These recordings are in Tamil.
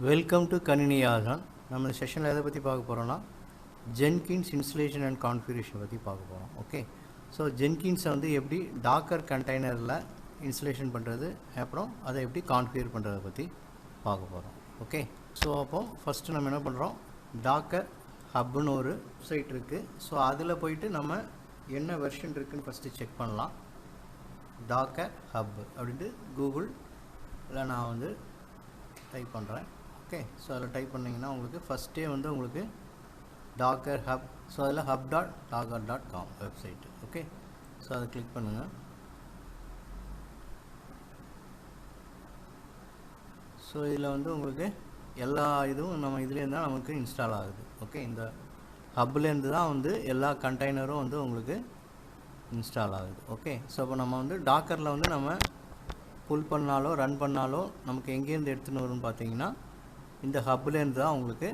வெல்கம் டு கணினி ஆசான். நம்ம செஷனில் எதை பற்றி பார்க்க போகிறோன்னா ஜென்கின்ஸ் இன்ஸ்டலேஷன் அண்ட் கான்ஃபிகரேஷன் பற்றி பார்க்க போகிறோம். ஓகே, ஸோ ஜென்கின்ஸை வந்து எப்படி டாக்கர் கண்டெய்னரில் இன்ஸ்டலேஷன் பண்ணுறது, அப்புறம் அதை எப்படி கான்ஃபிகர் பண்ணுறதை பற்றி பார்க்க போகிறோம். ஓகே, ஸோ அப்போது ஃபஸ்ட்டு நம்ம என்ன பண்ணுறோம், டாக்கர் ஹப்னு ஒரு வெப்சைட் இருக்குது. ஸோ அதில் போயிட்டு நம்ம என்ன வெர்ஷன் இருக்குதுன்னு ஃபஸ்ட்டு செக் பண்ணலாம். டாக்கர் ஹப் அப்படின்ட்டு கூகுளில் நான் வந்து டைப் பண்ணுறேன். ஓகே, ஸோ அதில் டைப் பண்ணிங்கன்னா உங்களுக்கு ஃபஸ்ட்டே வந்து உங்களுக்கு டாக்கர் ஹப், ஸோ அதில் hub.docker.com வெப்சைட்டு. ஓகே, ஸோ அதை கிளிக் பண்ணுங்கள். ஸோ இதில் வந்து உங்களுக்கு எல்லா இதுவும் நம்ம இதுலேருந்து தான் நமக்கு இன்ஸ்டால் ஆகுது. ஓகே, இந்த ஹப்லேருந்து தான் வந்து எல்லா கண்டெய்னரும் வந்து உங்களுக்கு இன்ஸ்டால் ஆகுது. ஓகே, ஸோ இப்போ நம்ம வந்து டாக்கரில் வந்து நம்ம புல் பண்ணாலோ ரன் பண்ணாலோ நமக்கு எங்கேருந்து எடுத்துன்னு வரும்னு பார்த்தீங்கன்னா இந்த ஹப்லேருந்து தான் உங்களுக்கு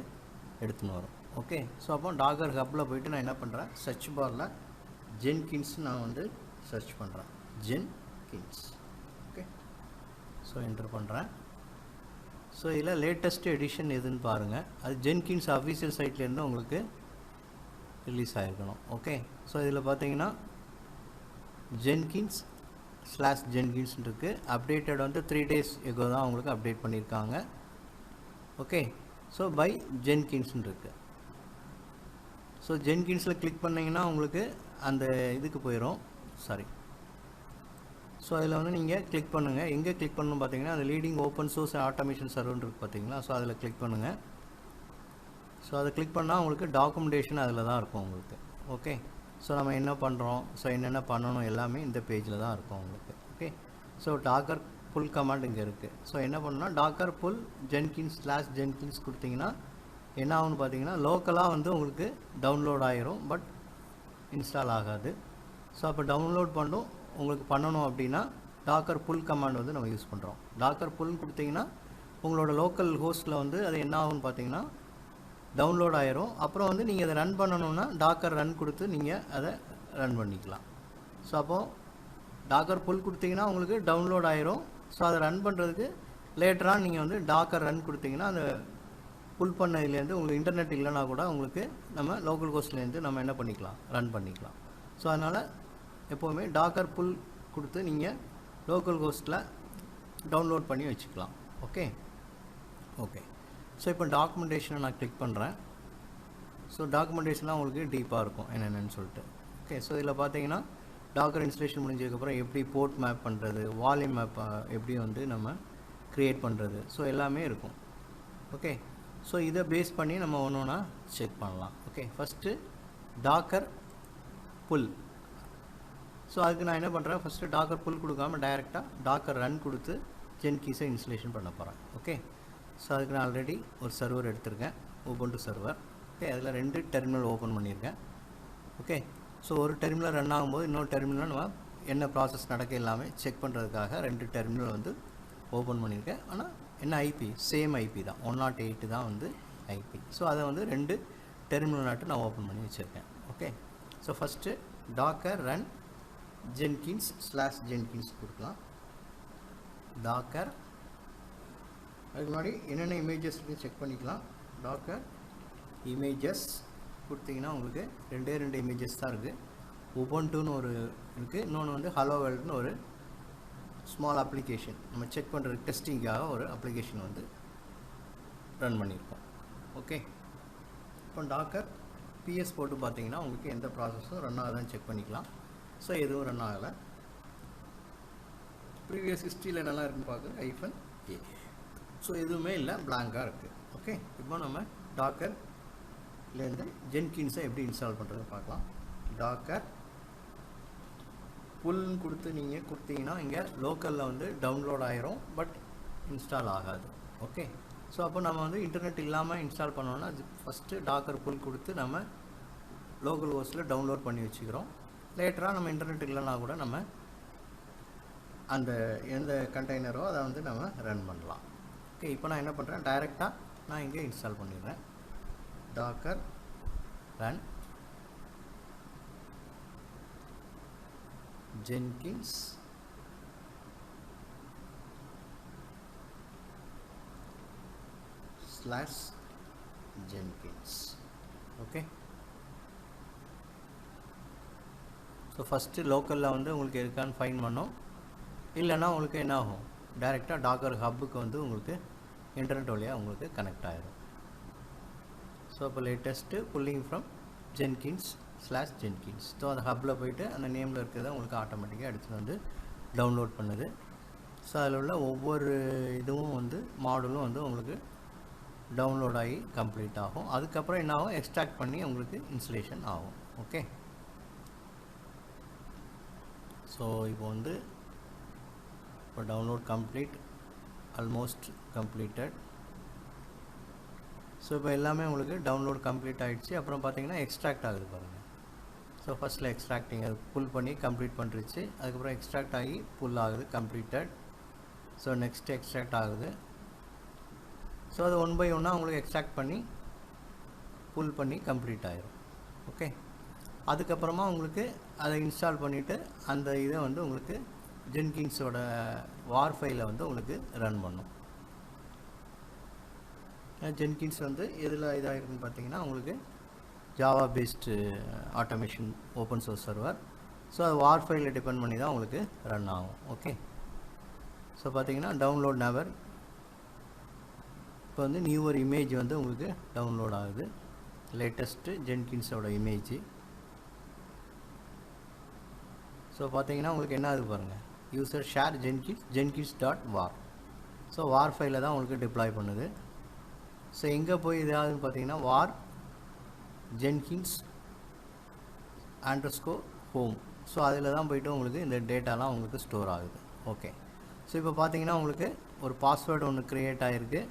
எடுத்துன்னு வரும். ஓகே, ஸோ அப்போ டாக்கர் ஹப்பில் போய்ட்டு நான் என்ன பண்ணுறேன், சர்ச் பாரில் ஜென்கின்ஸ் நான் வந்து சர்ச் பண்ணுறேன். ஜென்கின்ஸ். ஓகே, ஸோ என்டர் பண்ணுறேன். ஸோ இதில் லேட்டஸ்ட் எடிஷன் எதுன்னு பாருங்கள். அது ஜென்கின்ஸ் அஃபீஷியல் சைட்லேருந்து உங்களுக்கு ரிலீஸ் ஆகிருக்கணும். ஓகே, ஸோ இதில் பார்த்தீங்கன்னா Jenkins/Jenkins இருக்குது. அப்டேட்டட் வந்து 3 days எகோ தான் உங்களுக்கு அப்டேட் பண்ணியிருக்காங்க. ஓகே, ஸோ பை ஜென்கின்ஸ்னு இருக்குது. ஸோ ஜென்கின்ஸில் கிளிக் பண்ணிங்கன்னா உங்களுக்கு அந்த இதுக்கு போயிடும். ஸோ அதில் வந்து நீங்கள் கிளிக் பண்ணுங்கள். எங்கே கிளிக் பண்ணணும் பார்த்தீங்கன்னா அந்த லீடிங் ஓப்பன் சோர்ஸ் ஆட்டோமேஷன் சர்வர்னு இருக்குது பார்த்தீங்களா. ஸோ அதில் கிளிக் பண்ணுங்கள். ஸோ அதை கிளிக் பண்ணால் உங்களுக்கு டாக்குமெண்டேஷன் அதில் தான் இருக்கும் உங்களுக்கு. ஓகே, ஸோ நம்ம என்ன பண்ணுறோம், ஸோ என்னென்ன பண்ணணும் எல்லாமே இந்த பேஜில் தான் இருக்கும் உங்களுக்கு. ஓகே, ஸோ டாக்கர் புல் கமாண்ட் இங்கே இருக்குது. ஸோ என்ன பண்ணணும்னா டாக்கர் புல் Jenkins/Jenkins கொடுத்தீங்கன்னா என்ன ஆகும்னு பார்த்தீங்கன்னா லோக்கலாக வந்து உங்களுக்கு டவுன்லோட் ஆகிரும், பட் இன்ஸ்டால் ஆகாது. ஸோ அப்போ டவுன்லோட் பண்ணணும் அப்படின்னா டாக்கர் புல் கமாண்ட் வந்து நம்ம யூஸ் பண்ணுறோம். டாக்கர் புல் கொடுத்தீங்கன்னா உங்களோட லோக்கல் ஹோஸ்ட்டில் வந்து அது என்ன ஆகும்னு பார்த்தீங்கன்னா டவுன்லோட் ஆயிரும். அப்புறம் வந்து நீங்கள் அதை ரன் பண்ணணுன்னா டாக்கர் ரன் கொடுத்து நீங்கள் அதை ரன் பண்ணிக்கலாம். ஸோ அப்போது டாக்கர் புல் கொடுத்தீங்கன்னா உங்களுக்கு டவுன்லோட் ஆயிரும். ஸோ அதை ரன் பண்ணுறதுக்கு லேட்டராக நீங்கள் வந்து டாக்கர் ரன் கொடுத்தீங்கன்னா அந்த புல் பண்ணதுலேருந்து உங்களுக்கு இன்டர்நெட் இல்லைனா கூட உங்களுக்கு நம்ம லோக்கல் ஹோஸ்ட்லேருந்து நம்ம என்ன பண்ணிக்கலாம், ரன் பண்ணிக்கலாம். ஸோ அதனால் எப்போவுமே டாக்கர் புல் கொடுத்து நீங்கள் லோக்கல் ஹோஸ்ட்டில் டவுன்லோட் பண்ணி வச்சுக்கலாம். ஓகே, ஸோ இப்போ டாக்குமெண்டேஷனை நான் கிளிக் பண்ணுறேன். ஸோ டாக்குமெண்டேஷன்லாம் உங்களுக்கு டீப்பாக இருக்கும் என்னென்னு சொல்லிட்டு. ஓகே, ஸோ இதில் பார்த்தீங்கன்னா டாக்கர் இன்ஸ்டலேஷன் முடிஞ்சதுக்கப்புறம் எப்படி போர்ட் மேப் பண்ணுறது, வால்யூம் மேப் எப்படி வந்து நம்ம க்ரியேட் பண்ணுறது, ஸோ எல்லாமே இருக்கும். ஓகே, ஸோ இதை பேஸ் பண்ணி நம்ம ஒன்று ஒன்றா செக் பண்ணலாம். ஓகே, ஃபஸ்ட்டு டாக்கர் புல். ஸோ அதுக்கு நான் என்ன பண்ணுறேன், ஃபஸ்ட்டு டாக்கர் புல் கொடுக்காமல் டைரெக்டாக டாக்கர் ரன் கொடுத்து ஜென்கின்ஸை இன்ஸ்டலேஷன் பண்ண போகிறேன். ஓகே, ஸோ அதுக்கு நான் ஆல்ரெடி ஒரு சர்வர் எடுத்திருக்கேன், Ubuntu சர்வர். ஓகே, அதில் 2 டெர்மினல் ஓப்பன் பண்ணியிருக்கேன். ஓகே, ஸோ ஒரு டெர்மினல் ரன் ஆகும்போது இன்னொரு டெர்மினல் நம்ம என்ன ப்ராசஸ் நடக்க எல்லாமே செக் பண்ணுறதுக்காக 2 டெர்மினல் வந்து ஓப்பன் பண்ணியிருக்கேன். ஆனால் என்ன ஐபி, சேம் ஐபி தான், 108 தான் வந்து ஐபி. ஸோ அதை வந்து 2 டெர்மினல் நாட்டு நான் ஓப்பன் பண்ணி வச்சுருக்கேன். Okay, so first docker run Jenkins/Jenkins கொடுக்கலாம். டாக்கர் அதுக்கு முன்னாடி என்னென்ன இமேஜஸ் இருக்குன்னு செக் பண்ணிக்கலாம். டாக்கர் இமேஜஸ் கொடுத்தீங்கன்னா உங்களுக்கு 2 இமேஜஸ் தான் இருக்குது. உபுண்டுன்னு ஒரு இருக்குது, இன்னொன்று வந்து ஹலோ வேர்ல்டுன்னு ஒரு ஸ்மால் அப்ளிகேஷன் நம்ம செக் பண்ணுற டெஸ்டிங்காக ஒரு அப்ளிகேஷன் வந்து ரன் பண்ணியிருக்கோம். ஓகே, இப்போ டாக்கர் பிஎஸ் போட்டு பார்த்தீங்கன்னா உங்களுக்கு எந்த ப்ராசஸும் ரன் ஆகுதான்னு செக் பண்ணிக்கலாம். ஸோ எதுவும் ரன் ஆகலை. ப்ரீவியஸ் ஹிஸ்ட்ரியில் என்னெல்லாம் இருக்குன்னு பார்க்க -a. ஸோ எதுவுமே இல்லை, பிளாங்காக இருக்குது. ஓகே, இப்போ நம்ம டாக்கர்லேருந்து ஜென்கின்ஸை எப்படி இன்ஸ்டால் பண்ணுறது பார்க்கலாம். டாக்கர் புல்னு கொடுத்து நீங்கள் கொடுத்தீங்கன்னா இங்கே லோக்கலில் வந்து டவுன்லோட் ஆயிரும், பட் இன்ஸ்டால் ஆகாது. ஓகே, ஸோ அப்போ நம்ம வந்து இன்டர்நெட் இல்லாமல் இன்ஸ்டால் பண்ணோன்னா ஃபஸ்ட்டு டாக்கர் புல் கொடுத்து நம்ம லோக்கல் ஹோஸ்ட்டில் டவுன்லோட் பண்ணி வச்சுக்கிறோம். லேட்டராக நம்ம இன்டர்நெட் இல்லைனா கூட நம்ம அந்த எந்த கண்டெய்னரோ அதை வந்து நம்ம ரன் பண்ணலாம். ஓகே, இப்போ நான் என்ன பண்ணுறேன், டைரெக்டாக நான் இங்கே இன்ஸ்டால் பண்ணிடுறேன். Docker run Jenkins /Jenkins. Okay, so first லோக்கலில் வந்து உங்களுக்கு இருக்கான்னு ஃபைன் பண்ணோம். இல்லைன்னா உங்களுக்கு என்ன ஆகும், டைரெக்டாக டாக்கர் ஹப்புக்கு வந்து உங்களுக்கு இன்டர்நெட் வழியாக உங்களுக்கு கனெக்ட் ஆகிடும். ஸோ இப்போ latest pulling from Jenkins/Jenkins. So அந்த ஹப்பில் போய்ட்டு அந்த நேமில் இருக்கிறத உங்களுக்கு ஆட்டோமேட்டிக்காக எடுத்துகிட்டு வந்து டவுன்லோட் பண்ணுது. ஸோ அதில் உள்ள ஒவ்வொரு இதுவும் வந்து மாடலும் வந்து உங்களுக்கு டவுன்லோட் ஆகி கம்ப்ளீட் ஆகும். அதுக்கப்புறம் என்ன ஆகும், எக்ஸ்ட்ராக்ட் பண்ணி உங்களுக்கு இன்ஸ்டலேஷன் ஆகும். ஓகே, ஸோ இப்போ வந்து இப்போ download complete, almost completed. So இப்போ எல்லாமே உங்களுக்கு டவுன்லோட் கம்ப்ளீட் ஆகிடுச்சு. அப்புறம் பார்த்தீங்கன்னா எக்ஸ்ட்ராக்ட் ஆகுது பாருங்கள். ஸோ ஃபஸ்ட்டில் எக்ஸ்ட்ராக்டிங் அது புல் பண்ணி கம்ப்ளீட் பண்ணிருச்சு. அதுக்கப்புறம் எக்ஸ்ட்ராக்ட் ஆகி புல் ஆகுது, கம்ப்ளீட்டட். ஸோ நெக்ஸ்ட் எக்ஸ்ட்ராக்ட் ஆகுது. ஸோ அது 1 by 1 உங்களுக்கு எக்ஸ்ட்ராக்ட் பண்ணி புல் பண்ணி கம்ப்ளீட் ஆகிடும். ஓகே, அதுக்கப்புறமா உங்களுக்கு அதை இன்ஸ்டால் பண்ணிவிட்டு அந்த இதை வந்து உங்களுக்கு ஜென்கின்ஸோட வார் ஃபைலை வந்து உங்களுக்கு ரன் பண்ணும். ஜென்கின்ஸ் வந்து எதில் இதாக இருக்குன்னு பார்த்தீங்கன்னா உங்களுக்கு Java based automation open source server. So அது வார் ஃபைலில் டிபெண்ட் பண்ணி தான் உங்களுக்கு ரன் ஆகும். ஓகே, ஸோ பார்த்தீங்கன்னா டவுன்லோட் நவர். இப்போ வந்து நியூவர் இமேஜ் வந்து உங்களுக்கு டவுன்லோட் ஆகுது, லேட்டஸ்ட்டு ஜென்கின்ஸோட இமேஜ். ஸோ பார்த்தீங்கன்னா உங்களுக்கு என்ன ஆகுது பாருங்கள், யூசர் ஷேர் jenkins.war. ஸோ வார் ஃபைலில் தான் உங்களுக்கு டிப்ளாய் பண்ணுது. ஸோ எங்கே போய் இதாகுதுன்னு பார்த்தீங்கன்னா war Jenkins_home. ஸோ அதில் தான் போய்ட்டு உங்களுக்கு இந்த டேட்டாலாம் உங்களுக்கு ஸ்டோர் ஆகுது. ஓகே, ஸோ இப்போ பார்த்தீங்கன்னா உங்களுக்கு ஒரு பாஸ்வேர்டு ஒன்று க்ரியேட் ஆகிருக்கு.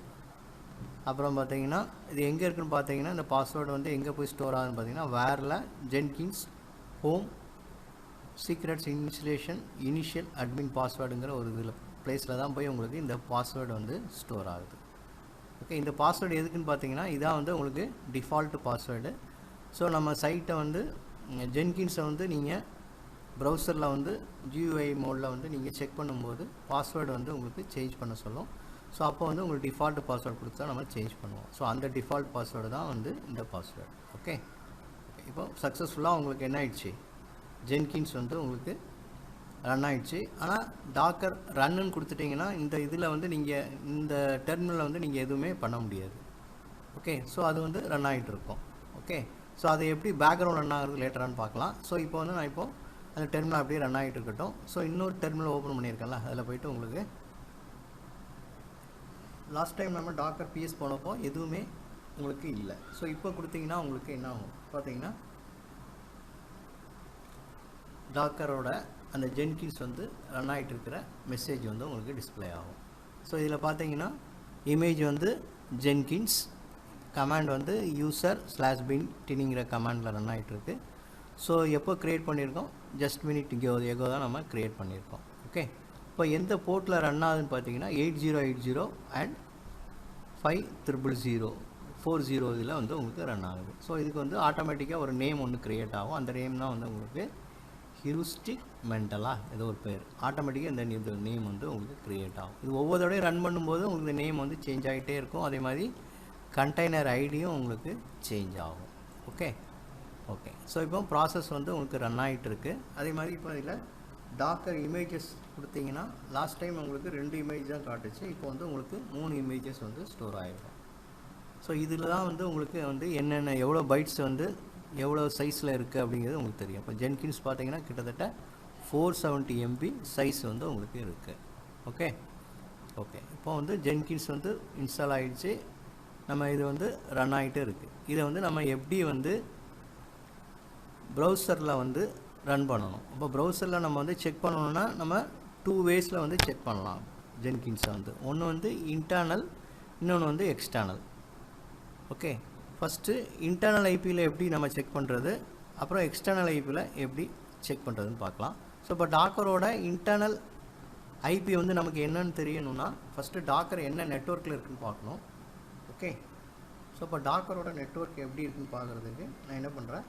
அப்புறம் பார்த்தீங்கன்னா இது எங்கே இருக்குதுன்னு பார்த்தீங்கன்னா இந்த பாஸ்வேர்டு வந்து எங்கே போய் ஸ்டோர் ஆகுதுன்னு பார்த்தீங்கன்னா வேரில் Jenkins_home சீக்ரெட்ஸ் இனிஷியல் அட்மின் பாஸ்வேர்டுங்கிற ஒரு இதில் ப்ளேஸில் தான் போய் உங்களுக்கு இந்த பாஸ்வேர்டு வந்து ஸ்டோர் ஆகுது. ஓகே, இந்த பாஸ்வேர்டு எதுக்குன்னு பார்த்தீங்கன்னா இதான் வந்து உங்களுக்கு டிஃபால்ட் பாஸ்வேர்டு. ஸோ நம்ம சைட்டை வந்து ஜென்கின்ஸை வந்து நீங்கள் ப்ரௌசரில் வந்து GUI மோடில் வந்து நீங்கள் செக் பண்ணும்போது பாஸ்வேர்டு வந்து உங்களுக்கு சேஞ்ச் பண்ண சொல்லும். ஸோ அப்போ வந்து உங்களுக்கு டிஃபால்ட் பாஸ்வேர்டு கொடுத்தா நம்ம சேஞ்ச் பண்ணுவோம். ஸோ அந்த டிஃபால்ட் பாஸ்வேர்டு தான் வந்து இந்த பாஸ்வேர்டு. ஓகே, இப்போ சக்ஸஸ்ஃபுல்லாக உங்களுக்கு என்ன ஆயிடுச்சு, ஜென்கின்ஸ் வந்து உங்களுக்கு ரன் ஆகிடுச்சு. ஆனால் டாக்கர் ரன்னுன்னு கொடுத்துட்டிங்கன்னா இந்த இதில் வந்து நீங்கள் இந்த டெர்மினலில் வந்து நீங்கள் எதுவுமே பண்ண முடியாது. ஓகே, ஸோ அது வந்து ரன் ஆகிட்டு இருக்கும். ஓகே, ஸோ அது எப்படி பேக்ரவுண்ட் ரன் ஆகுறது லேட்டரானு பார்க்கலாம். ஸோ இப்போ வந்து நான் இப்போது அந்த டெர்மினல் அப்படியே ரன் ஆகிட்டு இருக்கட்டும். ஸோ இன்னொரு டெர்மினல் ஓப்பன் பண்ணியிருக்கேன்ல, அதில் போய்ட்டு உங்களுக்கு லாஸ்ட் டைம் நம்ம டாக்கர் PS போனப்போ எதுவுமே உங்களுக்கு இல்லை. ஸோ இப்போ கொடுத்தீங்கன்னா உங்களுக்கு என்ன ஆகும் பார்த்தீங்கன்னா டாக்கரோட அந்த ஜென்கின்ஸ் வந்து ரன் ஆகிட்டு இருக்கிற மெசேஜ் வந்து உங்களுக்கு டிஸ்பிளே ஆகும். ஸோ இதில் பார்த்தீங்கன்னா இமேஜ் வந்து ஜென்கின்ஸ், கமாண்ட் வந்து user/bin டினிங்கிற கமாண்டில் ரன் ஆகிட்டுருக்கு. ஸோ எப்போ க்ரியேட் பண்ணியிருக்கோம், ஜஸ்ட் மினிட் எகோ தான் நம்ம க்ரியேட் பண்ணியிருக்கோம். ஓகே, இப்போ எந்த போர்ட்டில் ரன் ஆகுதுன்னு பார்த்தீங்கன்னா 8080 அண்ட் 500040 இதில் வந்து உங்களுக்கு ரன் ஆகுது. ஸோ இதுக்கு வந்து ஆட்டோமேட்டிக்காக ஒரு நேம் ஒன்று க்ரியேட் ஆகும். அந்த நேம் தான் வந்து உங்களுக்கு ஹியூரிஸ்டிக் மென்டலாக ஏதோ ஒரு பேர், ஆட்டோமேட்டிக்காக இந்த நேம் வந்து உங்களுக்கு க்ரியேட் ஆகும். இது ஒவ்வொருத்தோடையும் ரன் பண்ணும்போது உங்களுக்கு நேம் வந்து சேஞ்ச் ஆகிட்டே இருக்கும். அதே மாதிரி கண்டெய்னர் ஐடியும் உங்களுக்கு சேஞ்ச் ஆகும். ஓகே ஓகே, ஸோ இப்போ ப்ராசஸ் வந்து உங்களுக்கு ரன் ஆகிட்டு இருக்குது. அதே மாதிரி இப்போ இதில் டாக்கர் இமேஜஸ் கொடுத்தீங்கன்னா லாஸ்ட் டைம் உங்களுக்கு 2 இமேஜ் தான் காட்டுச்சு. இப்போ வந்து உங்களுக்கு 3 இமேஜஸ் வந்து ஸ்டோர் ஆகிருக்கும். ஸோ இதில் தான் வந்து உங்களுக்கு வந்து என்னென்ன எவ்வளோ பைட்ஸ் வந்து எவ்வளோ சைஸில் இருக்குது அப்படிங்கிறது உங்களுக்கு தெரியும். இப்போ ஜென்கின்ஸ் பார்த்தீங்கன்னா கிட்டத்தட்ட 470 MB சைஸ் வந்து உங்களுக்கு இருக்குது. ஓகே ஓகே, இப்போ வந்து ஜென்கின்ஸ் வந்து இன்ஸ்டால் ஆகிடுச்சு. நம்ம இது வந்து ரன் ஆகிட்டே இருக்குது. இதை வந்து நம்ம எப்படி வந்து ப்ரௌசரில் வந்து ரன் பண்ணணும். இப்போ ப்ரௌசரில் நம்ம வந்து செக் பண்ணணுன்னா நம்ம 2 வேஸில் வந்து செக் பண்ணலாம் ஜென்கின்ஸை வந்து. ஒன்று வந்து இன்டர்னல், இன்னொன்று வந்து எக்ஸ்டர்னல். ஓகே, ஃபஸ்ட்டு இன்டர்னல் ஐபியில் எப்படி நம்ம செக் பண்ணுறது, அப்புறம் எக்ஸ்டர்னல் ஐபியில் எப்படி செக் பண்ணுறதுன்னு பார்க்கலாம். ஸோ இப்போ டாக்கரோட இன்டர்னல் ஐபி வந்து நமக்கு என்னன்னு தெரியணும்னா ஃபஸ்ட்டு டாக்கர் என்ன நெட்வொர்க்கில் இருக்குதுன்னு பார்க்கணும். ஓகே, ஸோ இப்போ டாக்கரோட நெட்வொர்க் எப்படி இருக்குதுன்னு பார்க்குறதுக்கு நான் என்ன பண்ணுறேன்,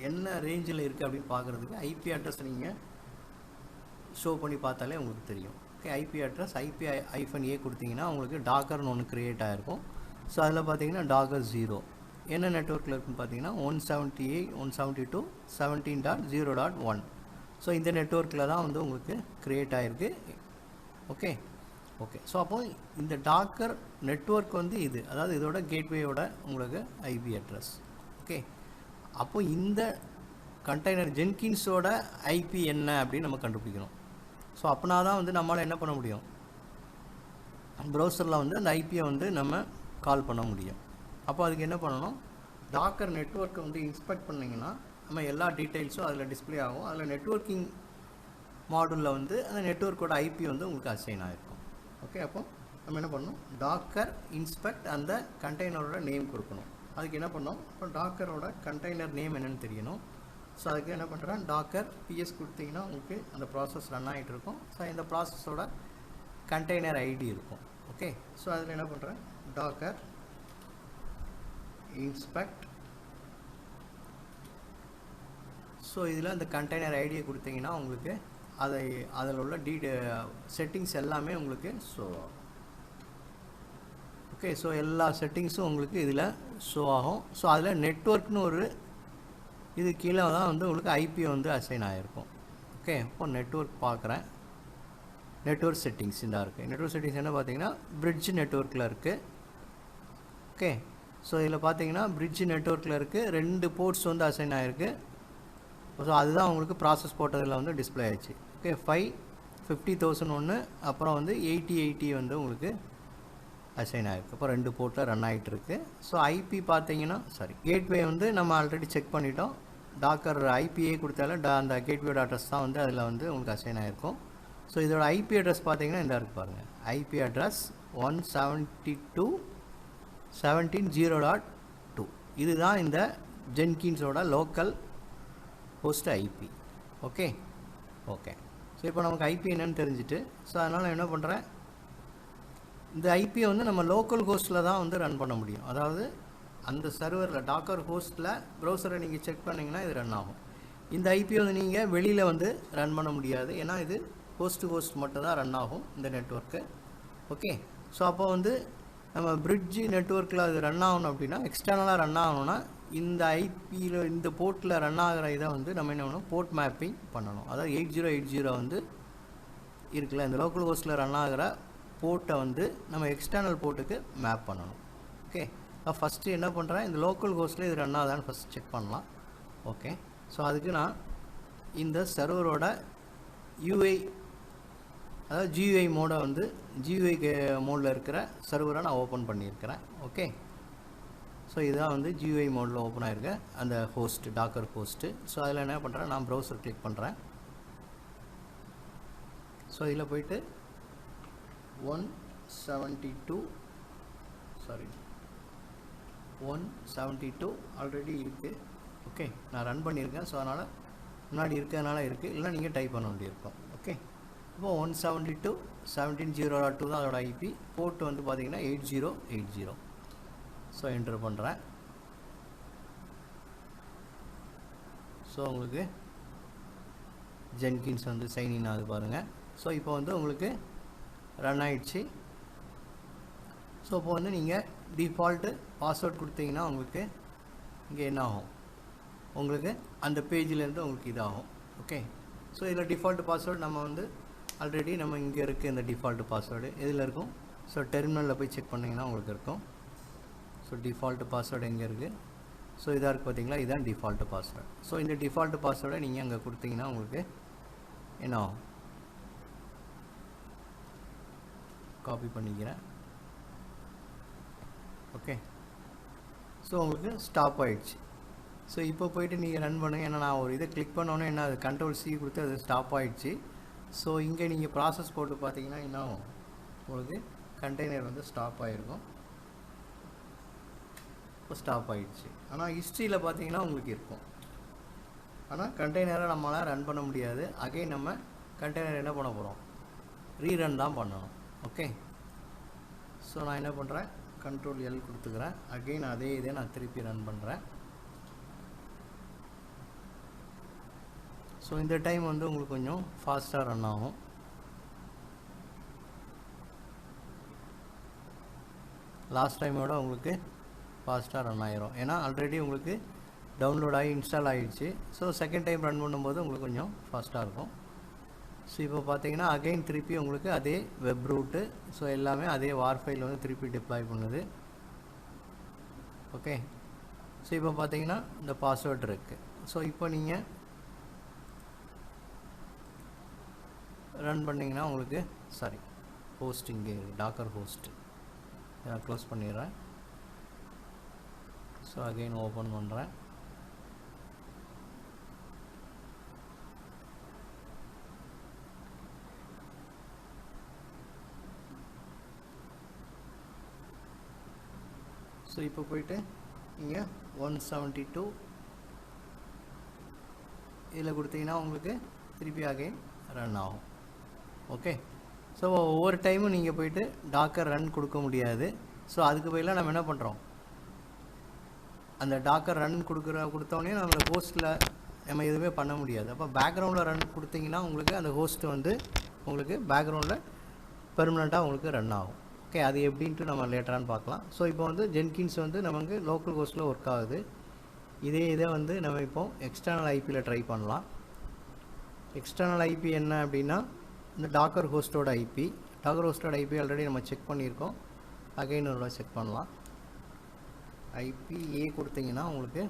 என்ன ரேஞ்சில் இருக்குது அப்படின்னு பார்க்குறதுக்கு ஐபி அட்ரஸ் நீங்கள் ஷோ பண்ணி பார்த்தாலே உங்களுக்கு தெரியும். ஓகே, ஐபி அட்ரஸ் IP-A கொடுத்தீங்கன்னா உங்களுக்கு டாக்கர்னு ஒன்று க்ரியேட் ஆகிருக்கும். ஸோ அதில் பார்த்தீங்கன்னா டாக்கர் 0 என்ன நெட்ஒர்க்கில் இருக்குன்னு பார்த்தீங்கன்னா 178.172.17.0.1. ஸோ இந்த நெட்ஒர்க்கில் தான் வந்து உங்களுக்கு க்ரியேட் ஆகிருக்கு. ஓகே ஓகே ஸோ அப்போ இந்த டாக்கர் நெட்ஒர்க் வந்து இது, அதாவது இதோட கேட்வேயோட உங்களுக்கு ஐபி அட்ரஸ். ஓகே, அப்போ இந்த கண்டெய்னர் ஜென்கின்ஸோட ஐபி என்ன அப்படின்னு நம்ம கண்டுபிடிக்கணும். ஸோ அப்படின்னா தான் வந்து நம்மளால் என்ன பண்ண முடியும், ப்ரௌசரில் வந்து அந்த ஐபியை வந்து நம்ம கால் பண்ண முடியும். அப்போ அதுக்கு என்ன பண்ணணும், டாக்கர் நெட்ஒர்க்கை வந்து இன்ஸ்பெக்ட் பண்ணிங்கன்னா நம்ம எல்லா டீட்டெயில்ஸும் அதில் டிஸ்பிளே ஆகும். அதில் நெட்வொர்க்கிங் மாடலில் வந்து அந்த நெட்வொர்க்கோட ஐபி வந்து உங்களுக்கு அசைன் ஆகிருக்கும். ஓகே, அப்போ நம்ம என்ன பண்ணணும், டாக்கர் இன்ஸ்பெக்ட் அந்த கண்டெய்னரோட நேம் கொடுக்கணும். அதுக்கு என்ன பண்ணோம், இப்போ டாக்கரோட கண்டெய்னர் நேம் என்னென்னு தெரியணும். ஸோ அதுக்கு என்ன பண்ணுறேன், டாக்கர் PS கொடுத்தீங்கன்னா உங்களுக்கு அந்த ப்ராசஸ் ரன் ஆகிட்டு இருக்கும். ஸோ இந்த ப்ராசஸோட கண்டெய்னர் ஐடி இருக்கும். ஓகே, ஸோ அதில் என்ன பண்ணுறேன், டாக்கர் இன்ஸ்பெக்ட். ஸோ இதில் அந்த கண்டெய்னர் ஐடியை கொடுத்தீங்கன்னா உங்களுக்கு அதில் உள்ள செட்டிங்ஸ் எல்லாமே உங்களுக்கு ஷோ ஆகும். ஓகே, ஸோ எல்லா செட்டிங்ஸும் உங்களுக்கு இதில் ஷோ ஆகும். ஸோ அதில் நெட்வொர்க்னு ஒரு இது கீழே தான் வந்து உங்களுக்கு ஐபி வந்து அசைன் ஆகிருக்கும். ஓகே, இப்போ நெட்வொர்க் பார்க்குறேன், நெட்வொர்க் செட்டிங்ஸ் இந்த இருக்குது. நெட்வொர்க் செட்டிங்ஸ் என்ன பார்த்தீங்கன்னா பிரிட்ஜ் நெட்வொர்க்கில் இருக்குது. ஓகே, ஸோ இதில் பார்த்தீங்கன்னா பிரிட்ஜ் நெட்வொர்க்கில் இருக்குது, 2 போர்ட்ஸ் வந்து அசைன் ஆகிருக்கு. ஸோ அதுதான் உங்களுக்கு ப்ராசஸ் போட்டதில் வந்து டிஸ்பிளே ஆயிடுச்சு. ஓகே, 50,000 ஒன்று, அப்புறம் வந்து 8080 வந்து உங்களுக்கு அசைன் ஆகிருக்கு. அப்போ 2 போர்ட்டில் ரன் ஆகிட்டு இருக்கு. ஸோ ஐபி பார்த்தீங்கன்னா கேட்வே வந்து நம்ம ஆல்ரெடி செக் பண்ணிட்டோம். டாக்கர் ஐபிஏ கொடுத்தாலும் அந்த கேட்வேயோட அட்ரஸ் தான் வந்து அதில் வந்து உங்களுக்கு அசைன் ஆகிருக்கும். ஸோ இதோட ஐபி அட்ரஸ் பார்த்தீங்கன்னா இந்த இருக்குது பாருங்கள், ஐபி அட்ரஸ் 172.17.0.2. இதுதான் இந்த ஜென்கின்ஸோட local host IP. Okay okay so இப்போ நமக்கு ஐபி என்னன்னு தெரிஞ்சுட்டு, ஸோ அதனால் என்ன பண்ணுறேன், இந்த ஐபியை வந்து நம்ம லோக்கல் ஹோஸ்ட்டில் தான் வந்து ரன் பண்ண முடியும். அதாவது அந்த சர்வரில் டாக்கர் ஹோஸ்ட்டில் ப்ரௌசரை நீங்கள் செக் பண்ணிங்கன்னா இது ரன் ஆகும். இந்த ஐபியை வந்து நீங்கள் வெளியில் வந்து ரன் பண்ண முடியாது, ஏன்னா இது ஹோஸ்ட் மட்டும் தான் ரன் ஆகும் இந்த நெட்வொர்க்கு. ஓகே, ஸோ அப்போ வந்து நம்ம பிரிட்ஜ் நெட்வொர்க்கில் அது ரன் ஆகணும் அப்படின்னா, எக்ஸ்டர்னலாக ரன் ஆகணும்னா இந்த ஐபியில் இந்த போர்ட்டில் ரன் ஆகிற இதை வந்து நம்ம என்ன பண்ணணும், போர்ட் மேப்பிங் பண்ணணும். அதாவது 8080 வந்து இருக்குல்ல, இந்த லோக்கல் ஹோஸ்ட்டில் ரன் ஆகிற போர்ட்டை வந்து நம்ம எக்ஸ்டர்னல் போர்ட்டுக்கு மேப் பண்ணணும். ஓகே, நான் ஃபஸ்ட்டு என்ன பண்ணுறேன், இந்த லோக்கல் ஹோஸ்ட்டில் இது ரன் ஆகுதான்னு ஃபஸ்ட் செக் பண்ணலாம். ஓகே, ஸோ அதுக்கு நான் இந்த சர்வரோட யூஐ, அதாவது GUI மோடை வந்து GUI மோடில் இருக்கிற சர்வரை நான் ஓப்பன் பண்ணியிருக்கிறேன். ஓகே, ஸோ இதுதான் வந்து GUI மோடில் ஓப்பன் ஆகிருக்க அந்த ஹோஸ்ட்டு, டாக்கர் ஹோஸ்ட்டு. ஸோ அதில் என்ன பண்ணுறேன், நான் ப்ரௌசர் கிளிக் பண்ணுறேன். ஸோ இதில் போயிட்டு 172 ஆல்ரெடி இருக்குது. ஓகே, நான் ரன் பண்ணியிருக்கேன். ஸோ அதனால் முன்னாடி இருக்கிறதுனால இருக்குது, இல்லைனா நீங்கள் டைப் பண்ண வேண்டியிருக்கும். ஓகே, இப்போ 172.17.0.2 தான் அதோட ஐபி. போர்ட் வந்து பார்த்தீங்கன்னா 8080. ஸோ என்டர் பண்ணுறேன். ஸோ உங்களுக்கு ஜென்கின்ஸ் வந்து சைன்இன் ஆகுது பாருங்கள். ஸோ இப்போ வந்து உங்களுக்கு ரன் ஆகிடுச்சு. ஸோ இப்போ வந்து நீங்கள் டிஃபால்ட்டு பாஸ்வேர்ட் கொடுத்தீங்கன்னா உங்களுக்கு இங்கே என்ன ஆகும், உங்களுக்கு அந்த பேஜிலேருந்து உங்களுக்கு இதாகும். ஓகே, ஸோ இதில் டிஃபால்ட் பாஸ்வேர்டு நம்ம வந்து ஆல்ரெடி நம்ம இங்கே இருக்குது. இந்த டிஃபால்ட் பாஸ்வேர்டு இதில் இருக்கும். ஸோ டெர்மினலில் போய் செக் பண்ணிங்கன்னா உங்களுக்கு இருக்கும். ஸோ டிஃபால்ட் பாஸ்வேர்டு எங்கே இருக்குது, ஸோ இதாக இருக்குது பார்த்தீங்களா, இதுதான் டிஃபால்ட் பாஸ்வேர்டு. ஸோ இந்த டிஃபால்ட் பாஸ்வேர்டை நீங்கள் அங்கே கொடுத்தீங்கன்னா உங்களுக்கு என்ன ஆகும், காப்பி பண்ணிக்கிறேன். ஓகே, ஸோ உங்களுக்கு ஸ்டாப் ஆகிடுச்சு. ஸோ இப்போ போய்ட்டு நீங்கள் ரன் பண்ணுங்கள். ஏன்னா நான் ஒரு இதை கிளிக் பண்ணோன்னே என்ன, அது Ctrl+C கொடுத்து அது ஸ்டாப் ஆகிடுச்சு. ஸோ இங்கே நீங்கள் ப்ராசஸ் போட்டு பார்த்தீங்கன்னா என்ன ஆகும், உங்களுக்கு கண்டெய்னர் வந்து ஸ்டாப் ஆகிருக்கும். இப்போ ஸ்டாப் ஆகிடுச்சு. ஆனால் ஹிஸ்ட்ரியில் பார்த்தீங்கன்னா உங்களுக்கு இருக்கும். ஆனால் கண்டெய்னரை நம்மளால் ரன் பண்ண முடியாது. அகைன் நம்ம கண்டெய்னர் என்ன பண்ண போகிறோம், ரீரன் தான் பண்ணணும். ஓகே, ஸோ நான் என்ன பண்ணுறேன், Ctrl+L கொடுத்துக்கிறேன். அகெயின் அதே இதே நான் திருப்பி ரன் பண்ணுறேன். ஸோ இந்த டைம் வந்து உங்களுக்கு கொஞ்சம் ஃபாஸ்ட்டாக ரன் ஆகும். லாஸ்ட் டைமோட உங்களுக்கு ஃபாஸ்ட்டாக ரன் ஆயிரும். ஏன்னா ஆல்ரெடி உங்களுக்கு டவுன்லோட் ஆகி இன்ஸ்டால் ஆகிடுச்சு. ஸோ செகண்ட் டைம் ரன் பண்ணும்போது உங்களுக்கு கொஞ்சம் ஃபாஸ்ட்டாக இருக்கும். ஸோ இப்போ பார்த்தீங்கன்னா அகைன் திருப்பி உங்களுக்கு அதே வெப் ரூட்டு, ஸோ எல்லாமே அதே வார் ஃபைல் வந்து திருப்பி டிப்ளாய் பண்ணுது. ஓகே, ஸோ இப்போ பார்த்தீங்கன்னா இந்த பாஸ்வேர்ட் இருக்குது. ஸோ இப்போ நீங்கள் ரன் பண்ணிங்கன்னா உங்களுக்கு ஹோஸ்ட் இங்கே டாக்கர் ஹோஸ்ட்டு நான் க்ளோஸ் பண்ணிடுறேன். ஸோ அகைன் ஓப்பன் பண்ணுறேன். ஸோ இப்போ போயிட்டு இங்கே 172 இதில் கொடுத்தீங்கன்னா உங்களுக்கு திருப்பி அகைன் ரன் ஆகும். ஓகே, ஸோ ஒவ்வொரு டைமும் நீங்கள் போயிட்டு டாக்கர் ரன் கொடுக்க முடியாது. ஸோ அதுக்கு பதிலாக நம்ம என்ன பண்ணுறோம், அந்த டாக்கர் ரன் கொடுத்தோடனே நம்ம ஹோஸ்ட்டில் நம்ம எதுவுமே பண்ண முடியாது. அப்போ பேக்ரவுண்டில் ரன் கொடுத்தீங்கன்னா உங்களுக்கு அந்த ஹோஸ்ட்டு வந்து உங்களுக்கு பேக்ரவுண்டில் பெர்மனெண்ட்டாக உங்களுக்கு ரன் ஆகும். ஓகே, அது எப்படின்ட்டு நம்ம லேட்டரானு பார்க்கலாம். ஸோ இப்போ வந்து ஜென்கின்ஸ் வந்து நமக்கு லோக்கல் ஹோஸ்ட்டில் ஒர்க் ஆகுது. இதை வந்து நம்ம இப்போ எக்ஸ்டர்னல் ஐபியில் ட்ரை பண்ணலாம். எக்ஸ்டர்னல் ஐபி என்ன அப்படின்னா இந்த டாக்கர் ஹோஸ்ட்டோட ஐபி. டாக்கர் ஹோஸ்ட்டோட ஐபி ஆல்ரெடி நம்ம செக் பண்ணியிருக்கோம். அகைன் ஒரு செக் பண்ணலாம். ஐபி ஏ கொடுத்தீங்கன்னா உங்களுக்கு